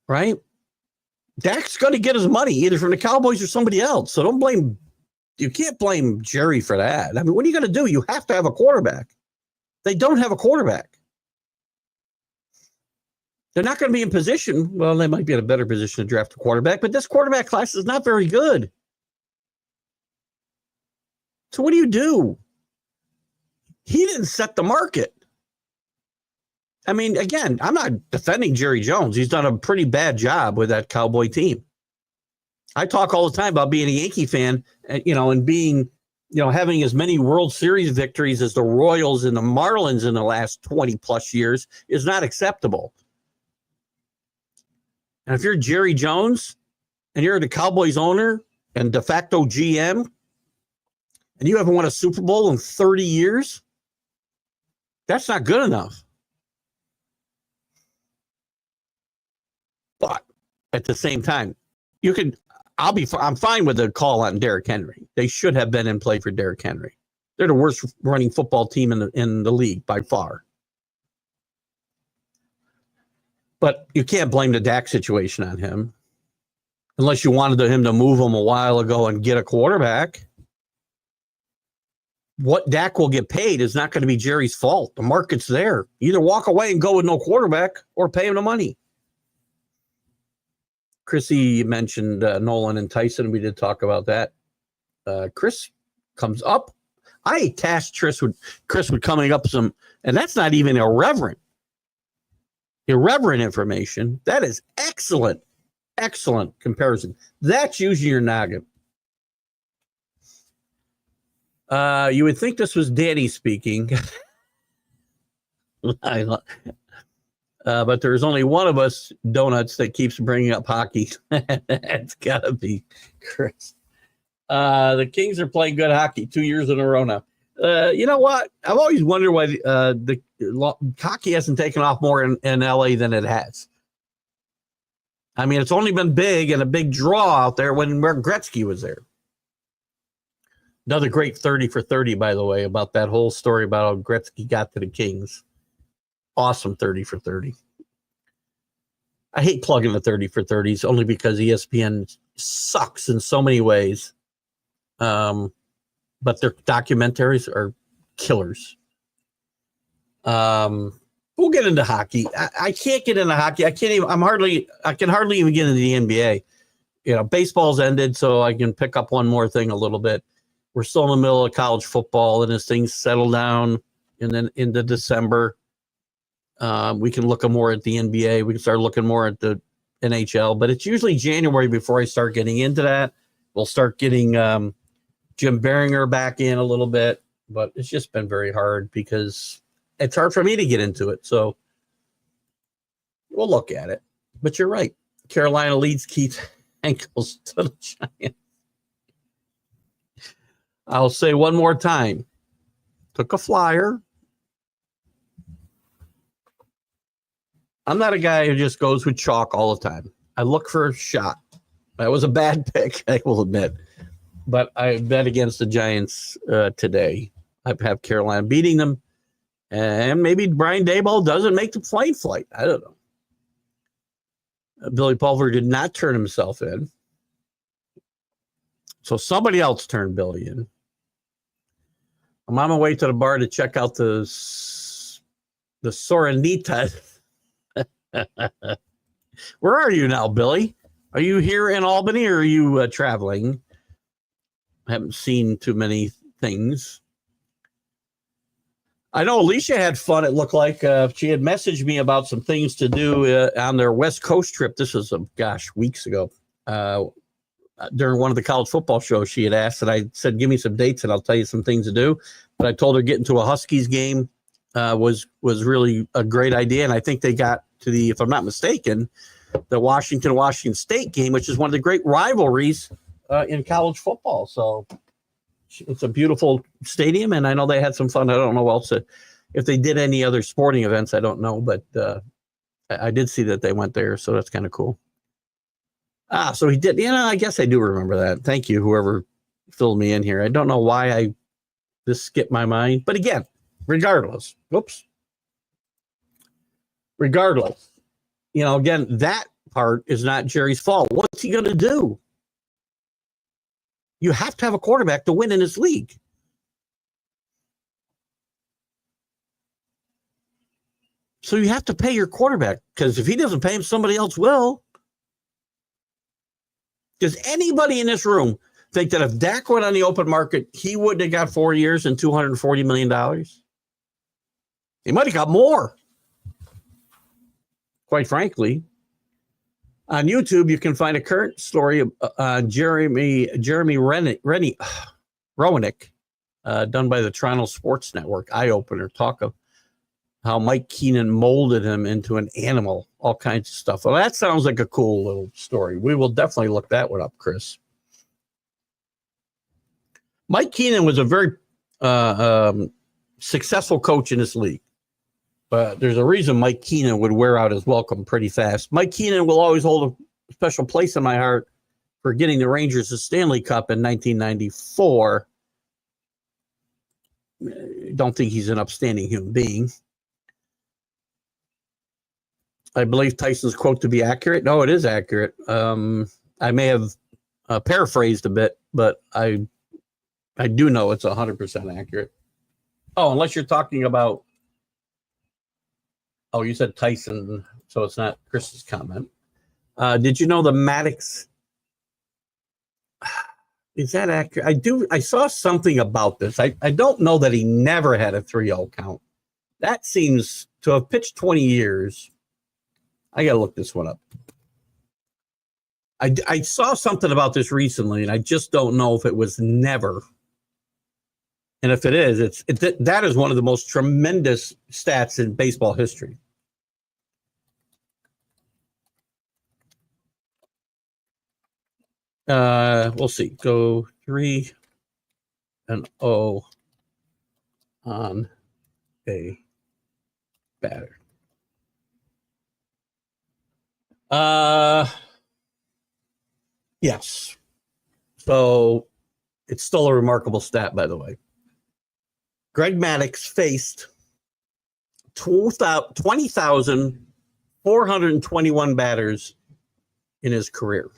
Right? Dak's going to get his money either from the Cowboys or somebody else. So you can't blame Jerry for that. I mean, what are you going to do? You have to have a quarterback. They don't have a quarterback. They're not going to be in position. Well, they might be in a better position to draft a quarterback, but this quarterback class is not very good. So what do? He didn't set the market. I mean, again, I'm not defending Jerry Jones. He's done a pretty bad job with that Cowboy team. I talk all the time about being a Yankee fan, and being, having as many World Series victories as the Royals and the Marlins in the last 20 plus years is not acceptable. And if you're Jerry Jones and you're the Cowboys owner and de facto GM and you haven't won a Super Bowl in 30 years, that's not good enough. But at the same time, I'm fine with the call on Derrick Henry. They should have been in play for Derrick Henry. They're the worst running football team in the league by far. But you can't blame the Dak situation on him unless you wanted him to move him a while ago and get a quarterback. what Dak will get paid is not going to be Jerry's fault. The market's there. Either walk away and go with no quarterback or pay him the money. Chrissy mentioned Nolan and Tyson. We did talk about that. Chris comes up. I tasked Chris with coming up some, and that's not even irreverent information. That is excellent comparison. That's using your noggin. You would think this was Danny speaking. But there's only one of us donuts that keeps bringing up hockey. It's got to be Chris. The Kings are playing good hockey 2 years in a row now. You know what? I've always wondered why the hockey hasn't taken off more in LA than it has. I mean, it's only been big and a big draw out there when Gretzky was there. Another great 30 for 30, by the way, about that whole story about how Gretzky got to the Kings. Awesome 30 for 30. I hate plugging the 30 for 30s only because ESPN sucks in so many ways. But their documentaries are killers. We'll get into hockey. I can't get into hockey. I can hardly even get into the NBA. You know, baseball's ended, so I can pick up one more thing a little bit. We're still in the middle of college football, and as things settle down, and then into December, we can look more at the NBA. We can start looking more at the NHL, but it's usually January before I start getting into that. We'll start getting Jim Behringer back in a little bit, but it's just been very hard because it's hard for me to get into it. So we'll look at it. But you're right. Carolina leads Keith Ankles to the Giants. I'll say one more time. Took a flyer. I'm not a guy who just goes with chalk all the time. I look for a shot. That was a bad pick, I will admit. But I bet against the Giants today. I have Carolina beating them. And maybe Brian Daboll doesn't make the plane flight. I don't know. Billy Pulver did not turn himself in. So somebody else turned Billy in. I'm on my way to the bar to check out the Soranita. Where are you now, Billy? Are you here in Albany or are you traveling? I haven't seen too many things. I know Alicia had fun, it looked like. She had messaged me about some things to do on their West Coast trip. This was, weeks ago. During one of the college football shows, she had asked, and I said, give me some dates and I'll tell you some things to do. But I told her getting to a Huskies game was really a great idea. And I think they got to the, if I'm not mistaken, the Washington State game, which is one of the great rivalries in college football. So it's a beautiful stadium, and I know they had some fun. I don't know else if they did any other sporting events. I don't know, but I did see that they went there, so that's kind of cool. So he did. I guess I do remember that. Thank you, whoever filled me in here. I don't know why this skipped my mind, but again, regardless, again, that part is not Jerry's fault. What's he going to do? You have to have a quarterback to win in this league. So you have to pay your quarterback, because if he doesn't pay him, somebody else will. Does anybody in this room think that if Dak went on the open market, he wouldn't have got 4 years and $240 million? He might have got more. Quite frankly. On YouTube, you can find a current story on Jeremy Roenick, done by the Toronto Sports Network. Eye-opener. Talk of how Mike Keenan molded him into an animal, all kinds of stuff. Well, that sounds like a cool little story. We will definitely look that one up, Chris. Mike Keenan was a very successful coach in this league. But there's a reason Mike Keenan would wear out his welcome pretty fast. Mike Keenan will always hold a special place in my heart for getting the Rangers the Stanley Cup in 1994. Don't think he's an upstanding human being. I believe Tyson's quote to be accurate. No, it is accurate. I may have paraphrased a bit, but I I do know it's 100% accurate. Oh, unless you're talking about. Oh, you said Tyson, so it's not Chris's comment. Did you know the Maddox? Is that accurate? I saw something about this. I don't know that he never had a 3-0 count. That seems to have pitched 20 years. I got to look this one up. I saw something about this recently, and I just don't know if it was never. And if it is, that is one of the most tremendous stats in baseball history. We'll see. Go 3-0 on a batter. Yes. So it's still a remarkable stat, by the way. Greg Maddux faced 20,421 batters in his career.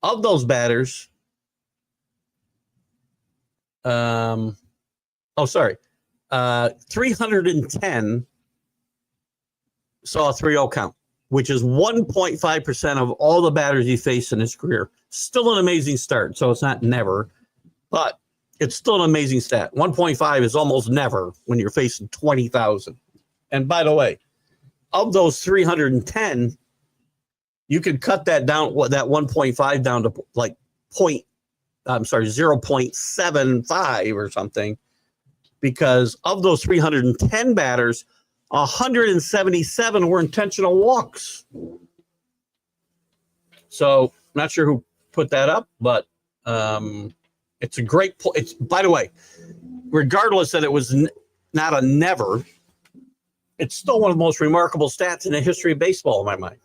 Of those batters, 310 saw a 3-0 count, which is 1.5% of all the batters he faced in his career. Still an amazing start, so it's not never, but it's still an amazing stat. 1.5 is almost never when you're facing 20,000. And by the way, of those 310, you could cut that down, that 1.5 down to like 0.75 or something, because of those 310 batters, 177 were intentional walks. So not sure who put that up, but it's a great point. It's, by the way, regardless that it was not a never, it's still one of the most remarkable stats in the history of baseball in my mind.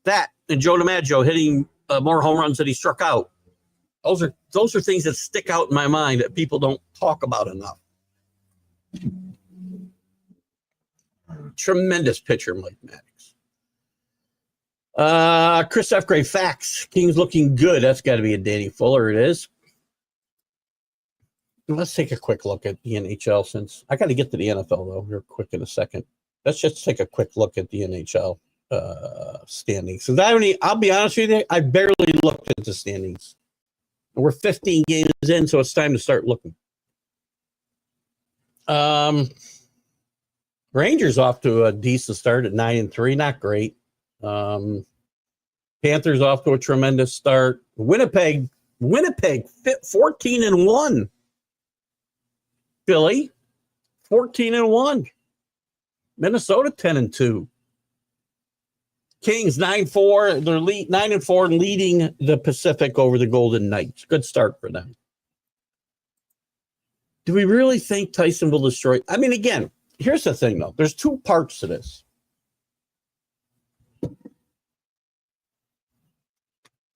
That and Joe DiMaggio hitting more home runs than he struck out. Those are things that stick out in my mind that people don't talk about enough. Tremendous pitcher, Mike Maddux. Chris F. Gray, facts. Kings looking good. That's got to be a Danny Fuller. It is. Let's take a quick look at the NHL, since I got to get to the NFL, though, real quick in a second. Let's just take a quick look at the NHL standings. So I'll be honest with you, I barely looked at the standings. We're 15 games in, so it's time to start looking. Rangers off to a decent start at 9-3, not great. Panthers off to a tremendous start. Winnipeg 14-1. Philly 14-1. Minnesota 10-2. Kings 9-4. They're 9-4 and leading the Pacific over the Golden Knights. Good start for them. Do we really think Tyson will destroy? I mean, again, here's the thing, though. There's two parts to this.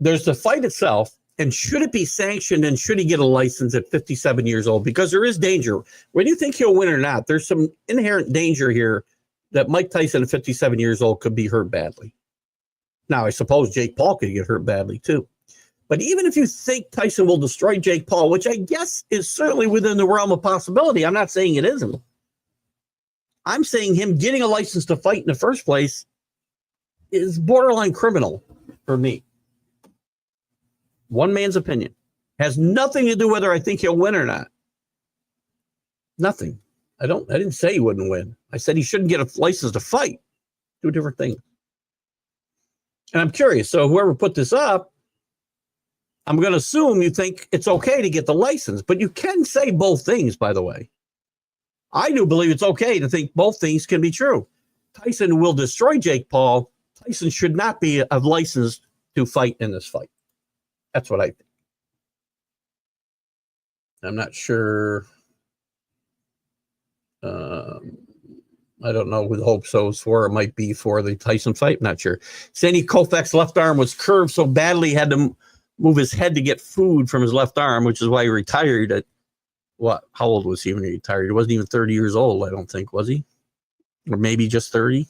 There's the fight itself, and should it be sanctioned, and should he get a license at 57 years old? Because there is danger. Whether you think he'll win or not, there's some inherent danger here that Mike Tyson at 57 years old could be hurt badly. Now, I suppose Jake Paul could get hurt badly, too. But even if you think Tyson will destroy Jake Paul, which I guess is certainly within the realm of possibility, I'm not saying it isn't. I'm saying him getting a license to fight in the first place is borderline criminal for me. One man's opinion. Has nothing to do whether I think he'll win or not. Nothing. I didn't say he wouldn't win. I said he shouldn't get a license to fight. Two different things. And I'm curious. So whoever put this up, I'm going to assume you think it's okay to get the license, but you can say both things, by the way. I do believe it's okay to think both things can be true. Tyson will destroy Jake Paul. Tyson should not be licensed to fight in this fight. That's what I think. I'm not sure. I don't know who the hope so is for. It might be for the Tyson fight. I'm not sure. Sandy Koufax's left arm was curved so badly he had to move his head to get food from his left arm, which is why he retired at what? How old was he when he retired? He wasn't even 30 years old, I don't think, was he? Or maybe just 30.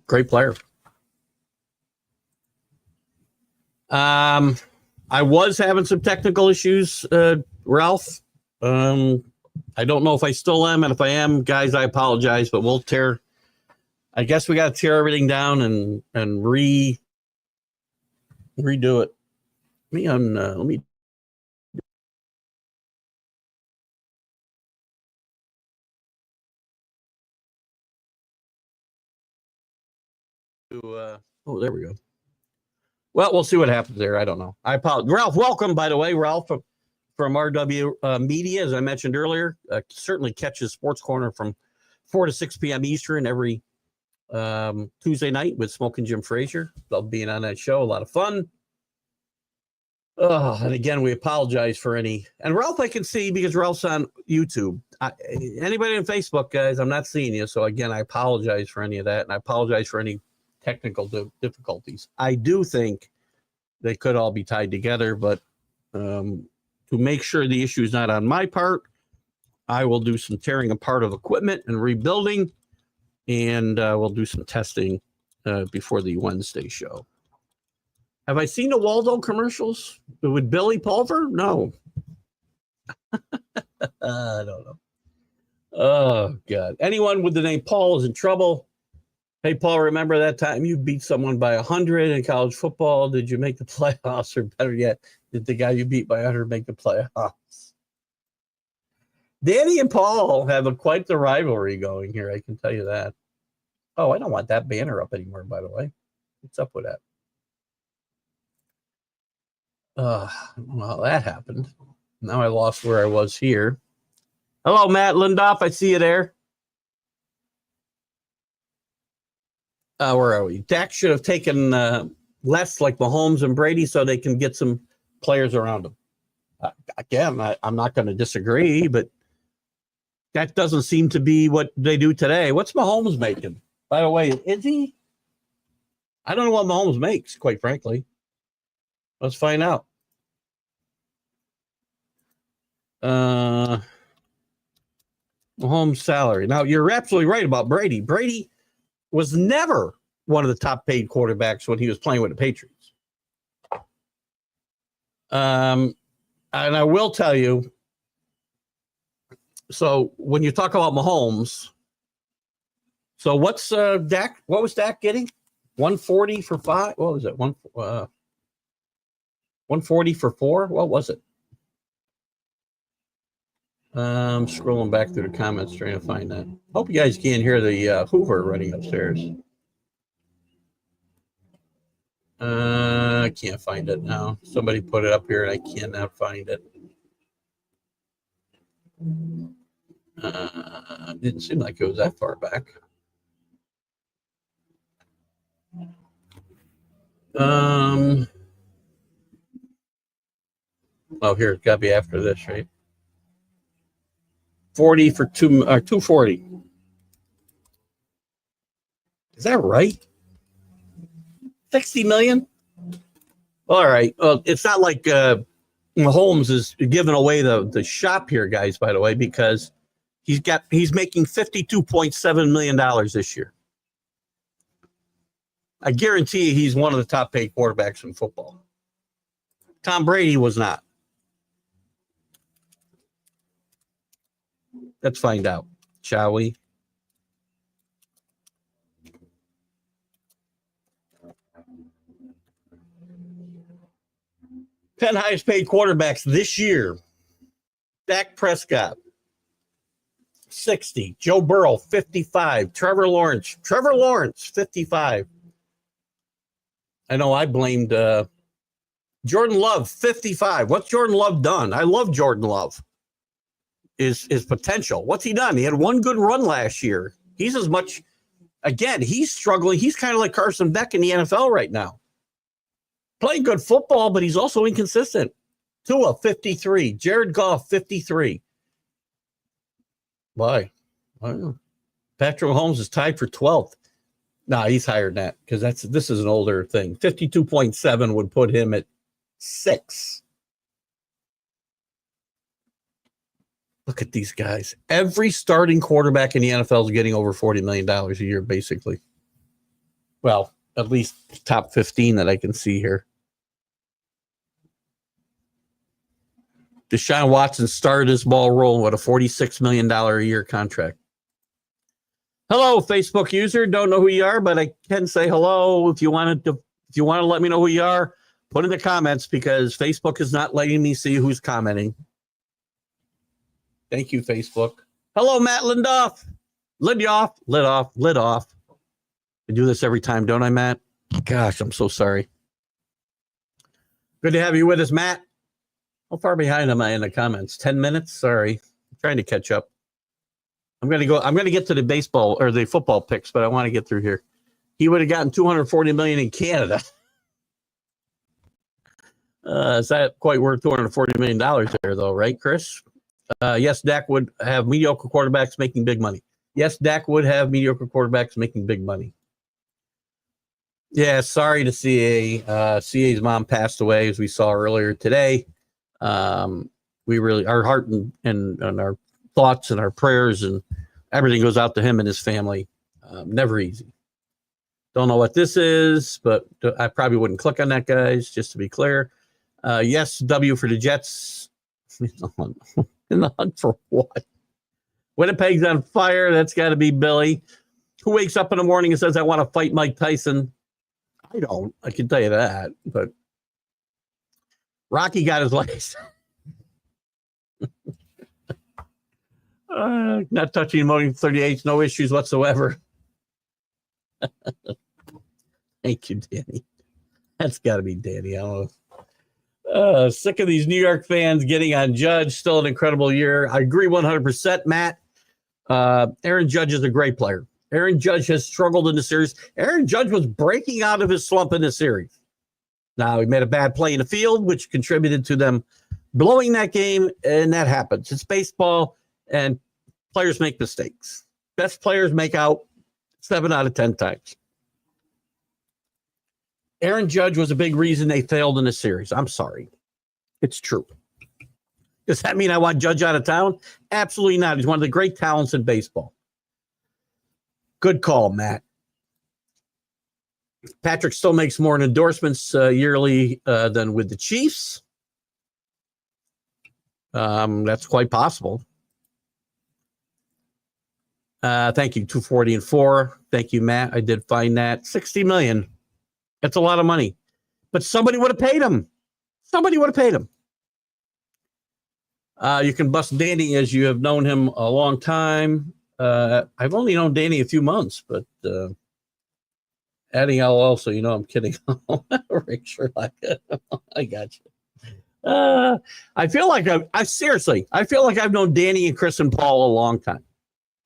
Great player. I was having some technical issues, Ralph. I don't know if I still am, and if I am, guys, I apologize. But we'll tear. I guess we got to tear everything down and redo it. Let me. Oh, there we go. Well, we'll see what happens there. I don't know. I apologize. Ralph, welcome, by the way. Ralph from RW Media, as I mentioned earlier, certainly catches Sports Corner from 4 to 6 p.m. Eastern every Tuesday night with Smoking Jim Frazier. Love being on that show. A lot of fun. And again, we apologize for any. And Ralph, I can see because Ralph's on YouTube. Anybody on Facebook, guys, I'm not seeing you. So again, I apologize for any of that. And I apologize for any technical difficulties. I do think they could all be tied together, but to make sure the issue is not on my part, I will do some tearing apart of equipment and rebuilding, and we'll do some testing before the Wednesday show. Have I seen the Waldo commercials with Billy Pulver? No. I don't know. Oh, God. Anyone with the name Paul is in trouble. Hey, Paul, remember that time you beat someone by 100 in college football? Did you make the playoffs? Or better yet, did the guy you beat by 100 make the playoffs? Danny and Paul have quite the rivalry going here, I can tell you that. Oh, I don't want that banner up anymore, by the way. What's up with that? I don't know how that happened. Now I lost where I was here. Hello, Matt Lindoff. I see you there. Where are we? Dak should have taken less like Mahomes and Brady so they can get some players around him. Again, I'm not going to disagree, but that doesn't seem to be what they do today. What's Mahomes making? By the way, is he? I don't know what Mahomes makes, quite frankly. Let's find out. Mahomes' salary. Now, you're absolutely right about Brady. Brady was never one of the top paid quarterbacks when he was playing with the Patriots. And I will tell you, so when you talk about Mahomes, so what's Dak? What was Dak getting? 140 for 5? What was it? 140 for 4? What was it? I'm scrolling back through the comments trying to find that. Hope you guys can't hear the Hoover running upstairs. I can't find it now. Somebody put it up here and I cannot find it. Didn't seem like it was that far back. Oh, here, it's got to be after this, right? 40 for 240. Is that right? 60 million? All right. Well, it's not like Mahomes is giving away the shop here, guys, by the way, because he's making $52.7 million this year. I guarantee he's one of the top paid quarterbacks in football. Tom Brady was not. Let's find out, shall we? Ten highest paid quarterbacks this year. Dak Prescott, 60. Joe Burrow, 55. Trevor Lawrence, 55. I know I blamed Jordan Love, 55. What's Jordan Love done? I love Jordan Love. His potential. What's he done? He had one good run last year. He's as much, again, he's struggling. He's kind of like Carson Beck in the NFL right now. Playing good football, but he's also inconsistent. Tua, 53. Jared Goff, 53. Why? I don't know. Patrick Mahomes is tied for 12th. Nah, he's higher than that because this is an older thing. 52.7 would put him at 6. Look at these guys. Every starting quarterback in the NFL is getting over $40 million a year, basically. Well, at least top 15 that I can see here. Deshaun Watson started this ball rolling with a $46 million a year contract. Hello, Facebook user. Don't know who you are, but I can say hello. If you want to let me know who you are, put in the comments because Facebook is not letting me see who's commenting. Thank you, Facebook. Hello, Matt Lindoff. Lidoff. I do this every time, don't I, Matt? Gosh, I'm so sorry. Good to have you with us, Matt. How far behind am I in the comments? 10 minutes? Sorry. I'm trying to catch up. I'm going to get to the baseball or the football picks, but I want to get through here. He would have gotten $240 million in Canada. Is that quite worth $240 million there, though, right, Chris? Yes, Dak would have mediocre quarterbacks making big money. Yes, Dak would have mediocre quarterbacks making big money. Yeah, sorry to see CA's mom passed away, as we saw earlier today. We really, our heart and our thoughts and our prayers and everything goes out to him and his family. Never easy. Don't know what this is, but I probably wouldn't click on that, guys, just to be clear. Yes, W for the Jets. In the hunt for what? Winnipeg's on fire. That's got to be Billy. Who wakes up in the morning and says, I want to fight Mike Tyson? I don't. I can tell you that. But Rocky got his legs. Not touching emoting 38, no issues whatsoever. Thank you, Danny. That's got to be Danny. I don't know. Sick of these New York fans getting on Judge. Still an incredible year. I agree 100%, Matt. Aaron Judge is a great player. Aaron Judge has struggled in the series. Aaron Judge was breaking out of his slump in the series. Now, he made a bad play in the field, which contributed to them blowing that game, and that happens. It's baseball, and players make mistakes. Best players make out 7 out of 10 times. Aaron Judge was a big reason they failed in the series. I'm sorry. It's true. Does that mean I want Judge out of town? Absolutely not. He's one of the great talents in baseball. Good call, Matt. Patrick still makes more in endorsements yearly than with the Chiefs. That's quite possible. Thank you, 240 and 4. Thank you, Matt. I did find that. $60 million. That's a lot of money. But somebody would have paid him. You can bust Danny as you have known him a long time. I've only known Danny a few months, but adding LL, so you know I'm kidding. Rick Sherlock. I got you. I feel like I feel like I've known Danny and Chris and Paul a long time.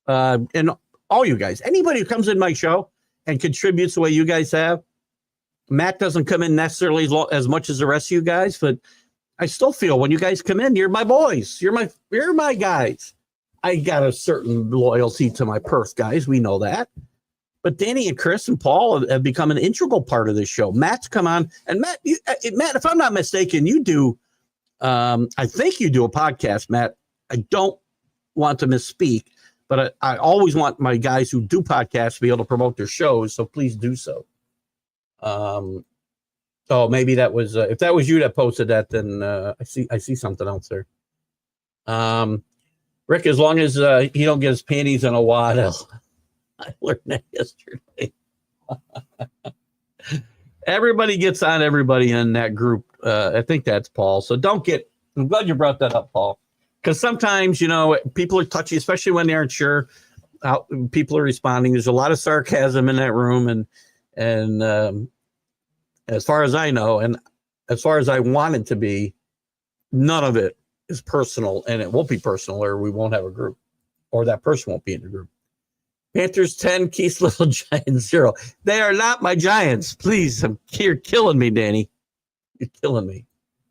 And all you guys, anybody who comes in my show and contributes the way you guys have, Matt doesn't come in necessarily as much as the rest of you guys, but I still feel when you guys come in, you're my boys. You're my guys. I got a certain loyalty to my Perth guys. We know that. But Danny and Chris and Paul have become an integral part of this show. Matt's come on. And Matt, if I'm not mistaken, you do, I think you do a podcast, Matt. I don't want to misspeak, but I always want my guys who do podcasts to be able to promote their shows. So please do so. Oh, maybe that was, if that was you that posted that, then I see something else there. Rick, as long as he don't get his panties in a wad, I learned that yesterday. Everybody gets on everybody in that group. I think that's Paul. So I'm glad you brought that up, Paul. Because sometimes, people are touchy, especially when they aren't sure how people are responding. There's a lot of sarcasm in that room. And as far as I know, and as far as I want it to be, none of it is personal, and it won't be personal, or we won't have a group, or that person won't be in the group. Panthers 10, Keith's Little Giants 0. They are not my Giants. Please, you're killing me, Danny. You're killing me.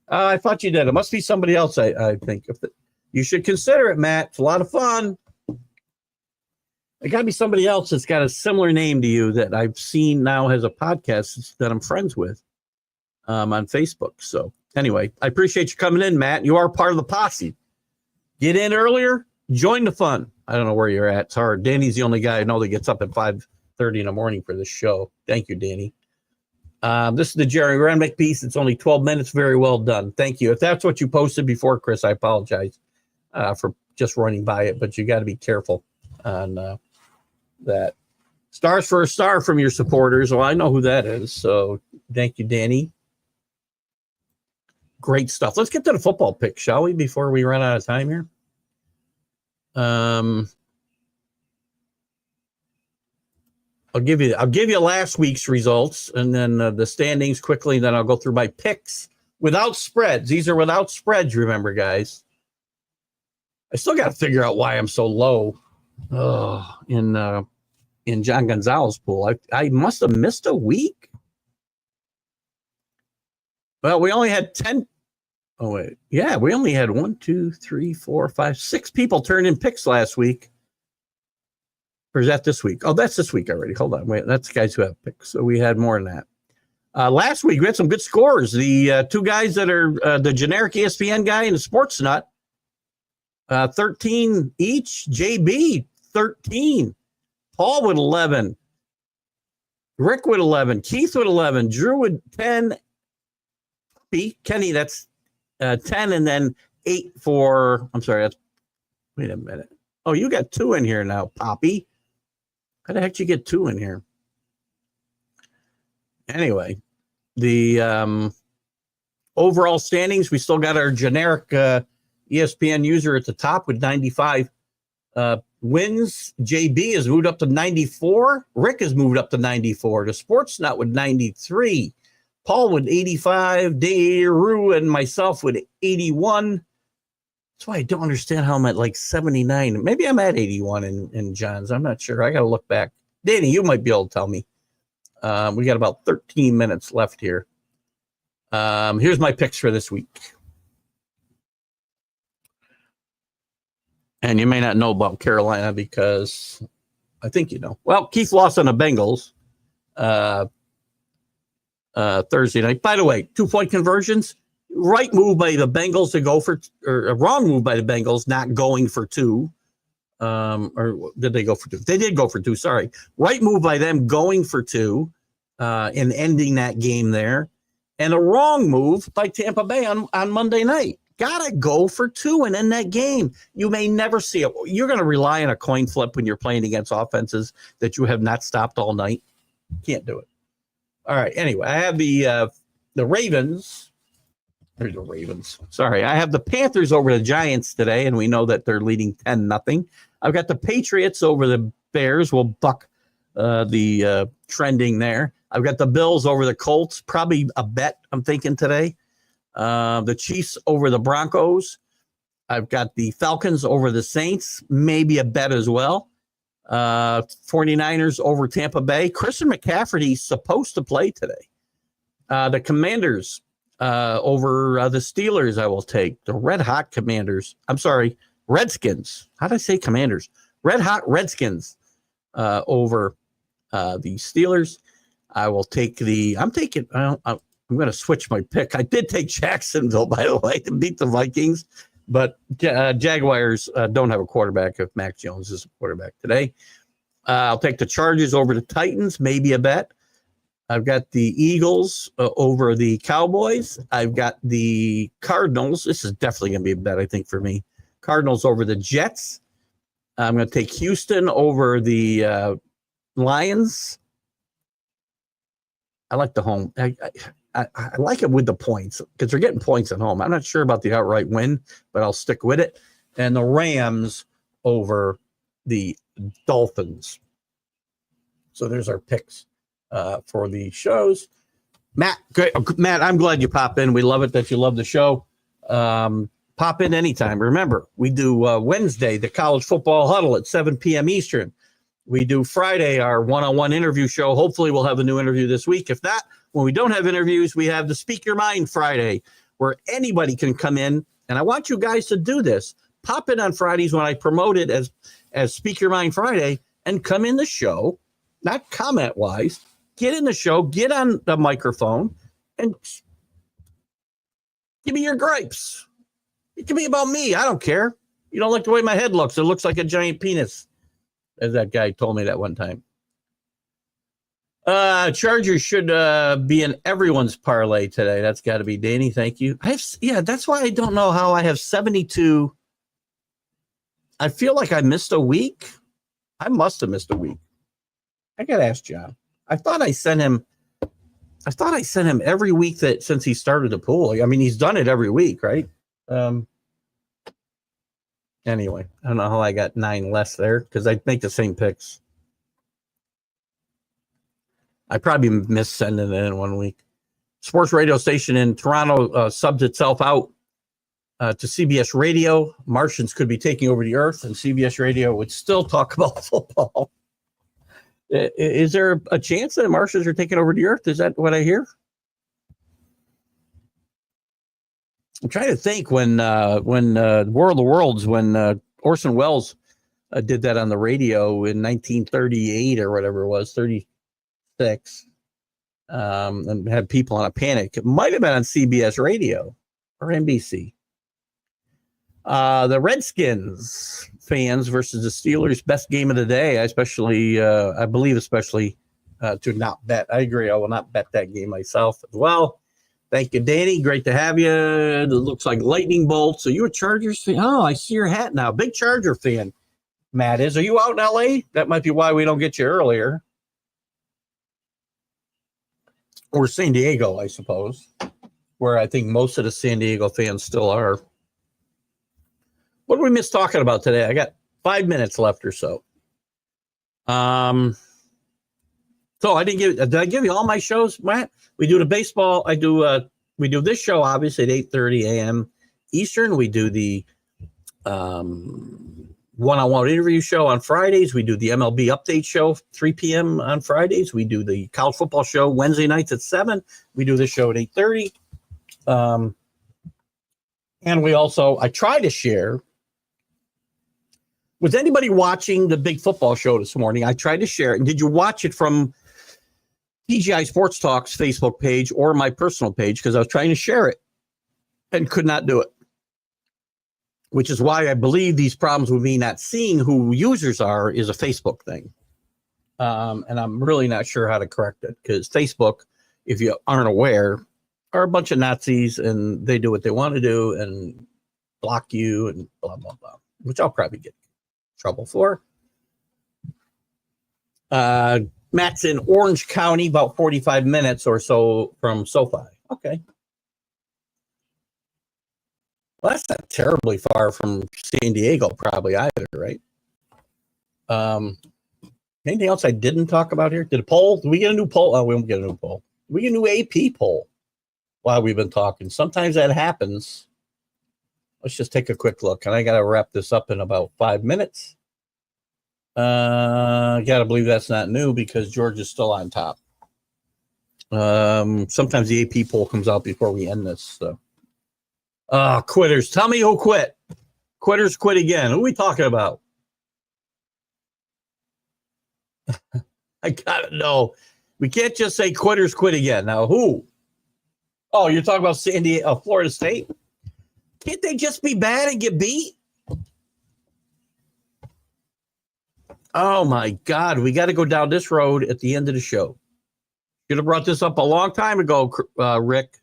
I thought you did. It must be somebody else, I think. You should consider it, Matt. It's a lot of fun. It got to be somebody else that's got a similar name to you that I've seen now has a podcast that I'm friends with on Facebook. So anyway, I appreciate you coming in, Matt. You are part of the posse. Get in earlier, join the fun. I don't know where you're at. It's hard. Danny's the only guy I know that gets up at 5:30 in the morning for this show. Thank you, Danny. This is the Jerry Renwick piece. It's only 12 minutes. Very well done. Thank you. If that's what you posted before, Chris, I apologize for just running by it, but you got to be careful on that. Stars for a star from your supporters. Well, I know who that is. So thank you, Danny. Great stuff. Let's get to the football pick, shall we, before we run out of time here? I'll give you last week's results and then the standings quickly. And then I'll go through my picks without spreads. These are without spreads. Remember, guys. I still got to figure out why I'm so low in John Gonzalez pool. I must have missed a week. Well, we only had 10. Oh, wait. Yeah, we only had 1, 2, 3, 4, 5, 6 people turn in picks last week. Or is that this week? Oh, that's this week already. Hold on. Wait, that's the guys who have picks. So we had more than that. Last week, we had some good scores. The two guys that are the generic ESPN guy and the sports nut, 13 each. JB, 13. Paul with 11. Rick with 11. Keith with 11. Drew with 10. Kenny, that's 10. And then 8 for, I'm sorry, wait a minute. Oh, you got 2 in here now, Poppy. How the heck did you get 2 in here? Anyway, the overall standings, we still got our generic ESPN user at the top with 95 wins. JB has moved up to 94. Rick has moved up to 94. The Sports Nut with 93. Paul with 85. Daru and myself with 81. That's why I don't understand how I'm at like 79. Maybe I'm at 81 in John's. I'm not sure. I got to look back. Danny, you might be able to tell me. We got about 13 minutes left here. Here's my picks for this week. And you may not know about Carolina because I think you know. Well, Keith lost on the Bengals Thursday night. By the way, 2-point conversions. Right move by the Bengals to go for, or a wrong move by the Bengals not going for 2. Or did they go for 2? They did go for 2. Sorry. Right move by them going for 2 and ending that game there. And a wrong move by Tampa Bay on Monday night. Gotta go for 2 and end that game. You may never see it. You're going to rely on a coin flip when you're playing against offenses that you have not stopped all night. Can't do it. All right. Anyway, I have the Ravens. There's the Ravens. Sorry. I have the Panthers over the Giants today, and we know that they're leading 10-0. I've got the Patriots over the Bears. We'll buck the trending there. I've got the Bills over the Colts. Probably a bet, I'm thinking, today. The Chiefs over the Broncos. I've got the Falcons over the Saints. Maybe a bet as well. 49ers over Tampa Bay. Christian McCaffrey's supposed to play today. The Commanders over the Steelers, I will take. The Red Hot Commanders. I'm sorry, Redskins. How did I say Commanders? Red Hot Redskins over the Steelers. I will take I'm going to switch my pick. I did take Jacksonville, by the way, to beat the Vikings. But Jaguars don't have a quarterback if Mac Jones is a quarterback today. I'll take the Chargers over the Titans, maybe a bet. I've got the Eagles over the Cowboys. I've got the Cardinals. This is definitely going to be a bet, I think, for me. Cardinals over the Jets. I'm going to take Houston over the Lions. I like the home. I like it with the points because they're getting points at home. I'm not sure about the outright win, but I'll stick with it. And the Rams over the Dolphins. So there's our picks for the shows. Matt, great. Matt, I'm glad you pop in. We love it that you love the show. Pop in anytime. Remember, we do Wednesday, the college football huddle at 7 p.m. Eastern. We do Friday, our one-on-one interview show. Hopefully we'll have a new interview this week. If not, when we don't have interviews, we have the Speak Your Mind Friday, where anybody can come in. And I want you guys to do this. Pop in on Fridays when I promote it as Speak Your Mind Friday and come in the show, not comment-wise. Get in the show, get on the microphone, and give me your gripes. It can be about me. I don't care. You don't like the way my head looks. It looks like a giant penis, as that guy told me that one time. Chargers should be in everyone's parlay today. That's got to be Danny. Thank you. That's why I don't know how I have 72. I feel like I missed a week. I must have missed a week. I got to ask John. I thought I sent him every week that since he started the pool. I mean, he's done it every week, right? Anyway, I don't know how I got 9 less there because I make the same picks. I probably missed sending it in 1 week. Sports radio station in Toronto subbed itself out to CBS Radio. Martians could be taking over the Earth, and CBS Radio would still talk about football. Is there a chance that Martians are taking over the Earth? Is that what I hear? I'm trying to think when World of Worlds, when Orson Welles did that on the radio in 1938 or whatever it was, 36, and had people on a panic. It might have been on CBS Radio or NBC. The Redskins fans versus the Steelers, best game of the day. I believe to not bet. I agree. I will not bet that game myself as well. Thank you, Danny. Great to have you. It looks like lightning bolt. So you a Chargers fan? Oh, I see your hat now. Big Charger fan. Matt is. Are you out in LA? That might be why we don't get you earlier. Or San Diego, I suppose, where I think most of the San Diego fans still are. What did we miss talking about today? I got 5 minutes left or so. So did I give you all my shows, Matt? We do the baseball. We do this show obviously at 8:30 a.m. Eastern. We do the one-on-one interview show on Fridays. We do the MLB update show 3 p.m. on Fridays. We do the college football show Wednesday nights at 7. We do this show at 8:30. And I try to share. Was anybody watching the big football show this morning? I tried to share it. And did you watch it from TGI Sports Talk's Facebook page or my personal page? Because I was trying to share it and could not do it. Which is why I believe these problems with me not seeing who users are is a Facebook thing. And I'm really not sure how to correct it. Because Facebook, if you aren't aware, are a bunch of Nazis and they do what they want to do and block you and blah, blah, blah. Which I'll probably get trouble for. Matt's in Orange County, about 45 minutes or so from SoFi. Okay. Well, that's not terribly far from San Diego, probably either, right? Anything else I didn't talk about here? Did we get a new poll? Oh, we won't get a new poll. We get a new AP poll while we've been talking. Sometimes that happens. Let's just take a quick look. And I got to wrap this up in about 5 minutes. I got to believe that's not new because George is still on top. Sometimes the AP poll comes out before we end this. So. Quitters. Tell me who quit. Quitters quit again. Who are we talking about? I got to know. We can't just say quitters quit again. Now, who? Oh, you're talking about Florida State? Can't they just be bad and get beat? Oh, my God. We got to go down this road at the end of the show. Should have brought this up a long time ago, Rick,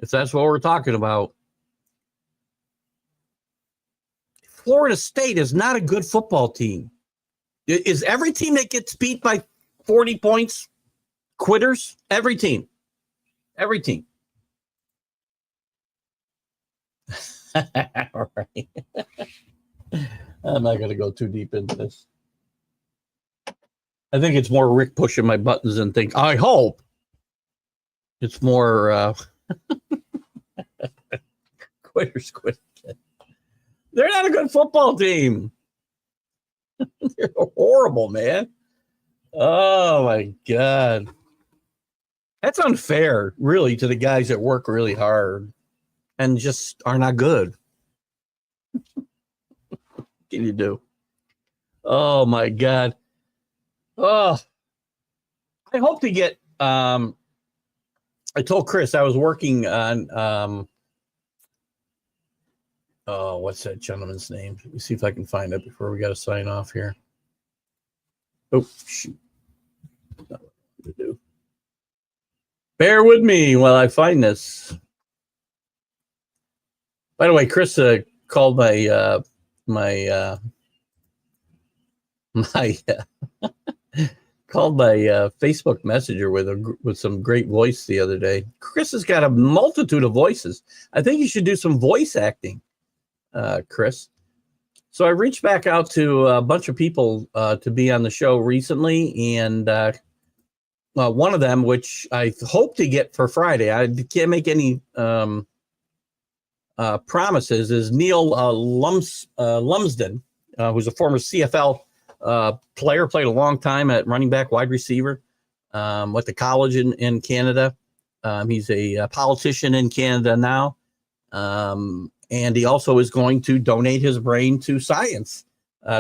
if that's what we're talking about. Florida State is not a good football team. Is every team that gets beat by 40 points quitters? Every team. Every team. All right. I'm not going to go too deep into this. I think it's more Rick pushing my buttons and think, I hope. It's more quitters quit. They're not a good football team. They're horrible, man. Oh, my God. That's unfair, really, to the guys that work really hard and just are not good. What can you do? Oh, my God. Oh, I hope to get, I told Chris I was working on, what's that gentleman's name? Let me see if I can find it before we got to sign off here. Oh, shoot. Bear with me while I find this. By the way, Chris called my called my Facebook Messenger with some great voice the other day. Chris has got a multitude of voices. I think you should do some voice acting, Chris. So I reached back out to a bunch of people to be on the show recently, and one of them, which I hope to get for Friday, I can't make any promises, is Neil Lumsden, who's a former CFL player, played a long time at running back, wide receiver, went to college in Canada. He's a politician in Canada now. And he also is going to donate his brain to science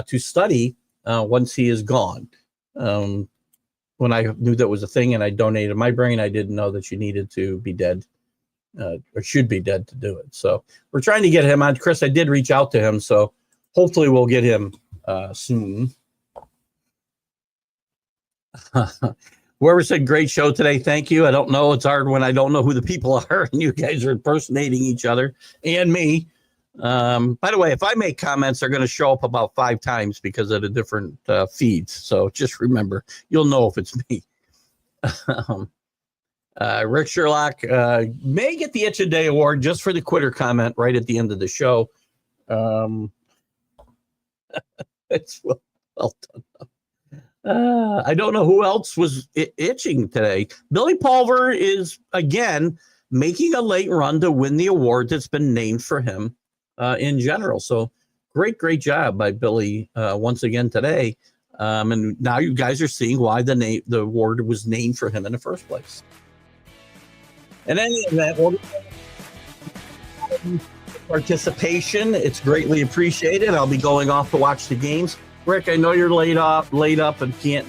to study once he is gone. When I knew that was a thing and I donated my brain, I didn't know that you needed to be dead or should be dead to do it. So we're trying to get him on. Chris, I did reach out to him, so hopefully we'll get him soon. Whoever said great show today, thank you. I don't know. It's hard when I don't know who the people are and you guys are impersonating each other and me. By the way, if I make comments, they're going to show up about 5 times because of the different feeds. So just remember, you'll know if it's me. Rick Sherlock may get the Itch a Day award just for the quitter comment right at the end of the show. It's well done. I don't know who else was itching today. Billy Pulver is, again, making a late run to win the award that's been named for him in general. So great job by Billy once again today. And now you guys are seeing why the award was named for him in the first place. In any event, participation, it's greatly appreciated. I'll be going off to watch the games. Rick, I know you're laid up and can't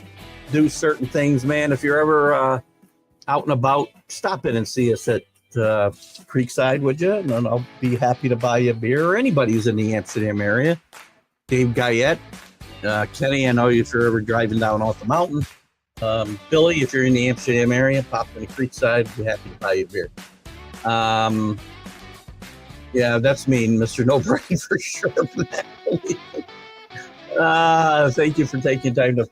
do certain things, man. If you're ever out and about, stop in and see us at Creekside, would you? And I'll be happy to buy you a beer, or anybody who's in the Amsterdam area. Dave Guyette, Kenny, I know if you're ever driving down off the mountain. Billy, if you're in the Amsterdam area, pop in the Creekside, be happy to buy you a beer. Yeah, that's me, Mr. No Brain, for sure. Thank you for taking time to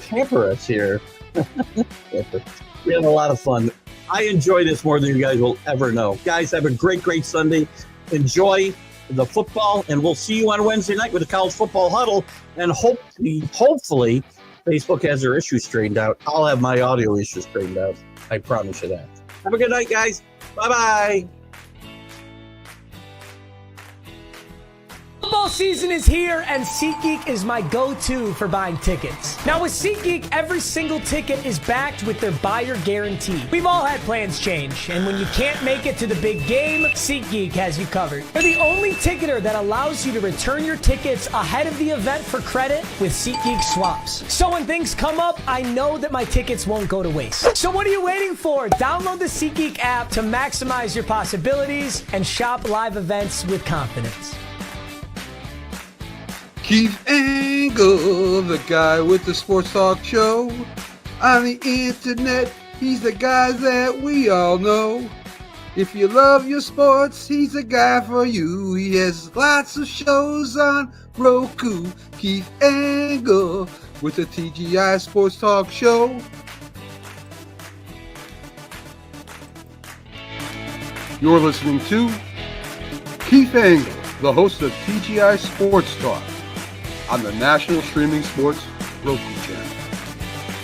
pamper us here. We had a lot of fun. I enjoy this more than you guys will ever know. Guys, have a great Sunday. Enjoy the football, and we'll see you on Wednesday night with the College Football Huddle. And hopefully, Facebook has their issues straightened out. I'll have my audio issues straightened out. I promise you that. Have a good night, guys. Bye-bye. Football season is here, and SeatGeek is my go-to for buying tickets. Now with SeatGeek, every single ticket is backed with their buyer guarantee. We've all had plans change, and when you can't make it to the big game, SeatGeek has you covered. They're the only ticketer that allows you to return your tickets ahead of the event for credit with SeatGeek swaps. So when things come up, I know that my tickets won't go to waste. So what are you waiting for? Download the SeatGeek app to maximize your possibilities and shop live events with confidence. Keith Engle, the guy with the sports talk show. On the internet, he's the guy that we all know. If you love your sports, he's the guy for you. He has lots of shows on Roku. Keith Engle with the TGI Sports Talk Show. You're listening to Keith Engle, the host of TGI Sports Talk, on the National Streaming Sports Roku channel.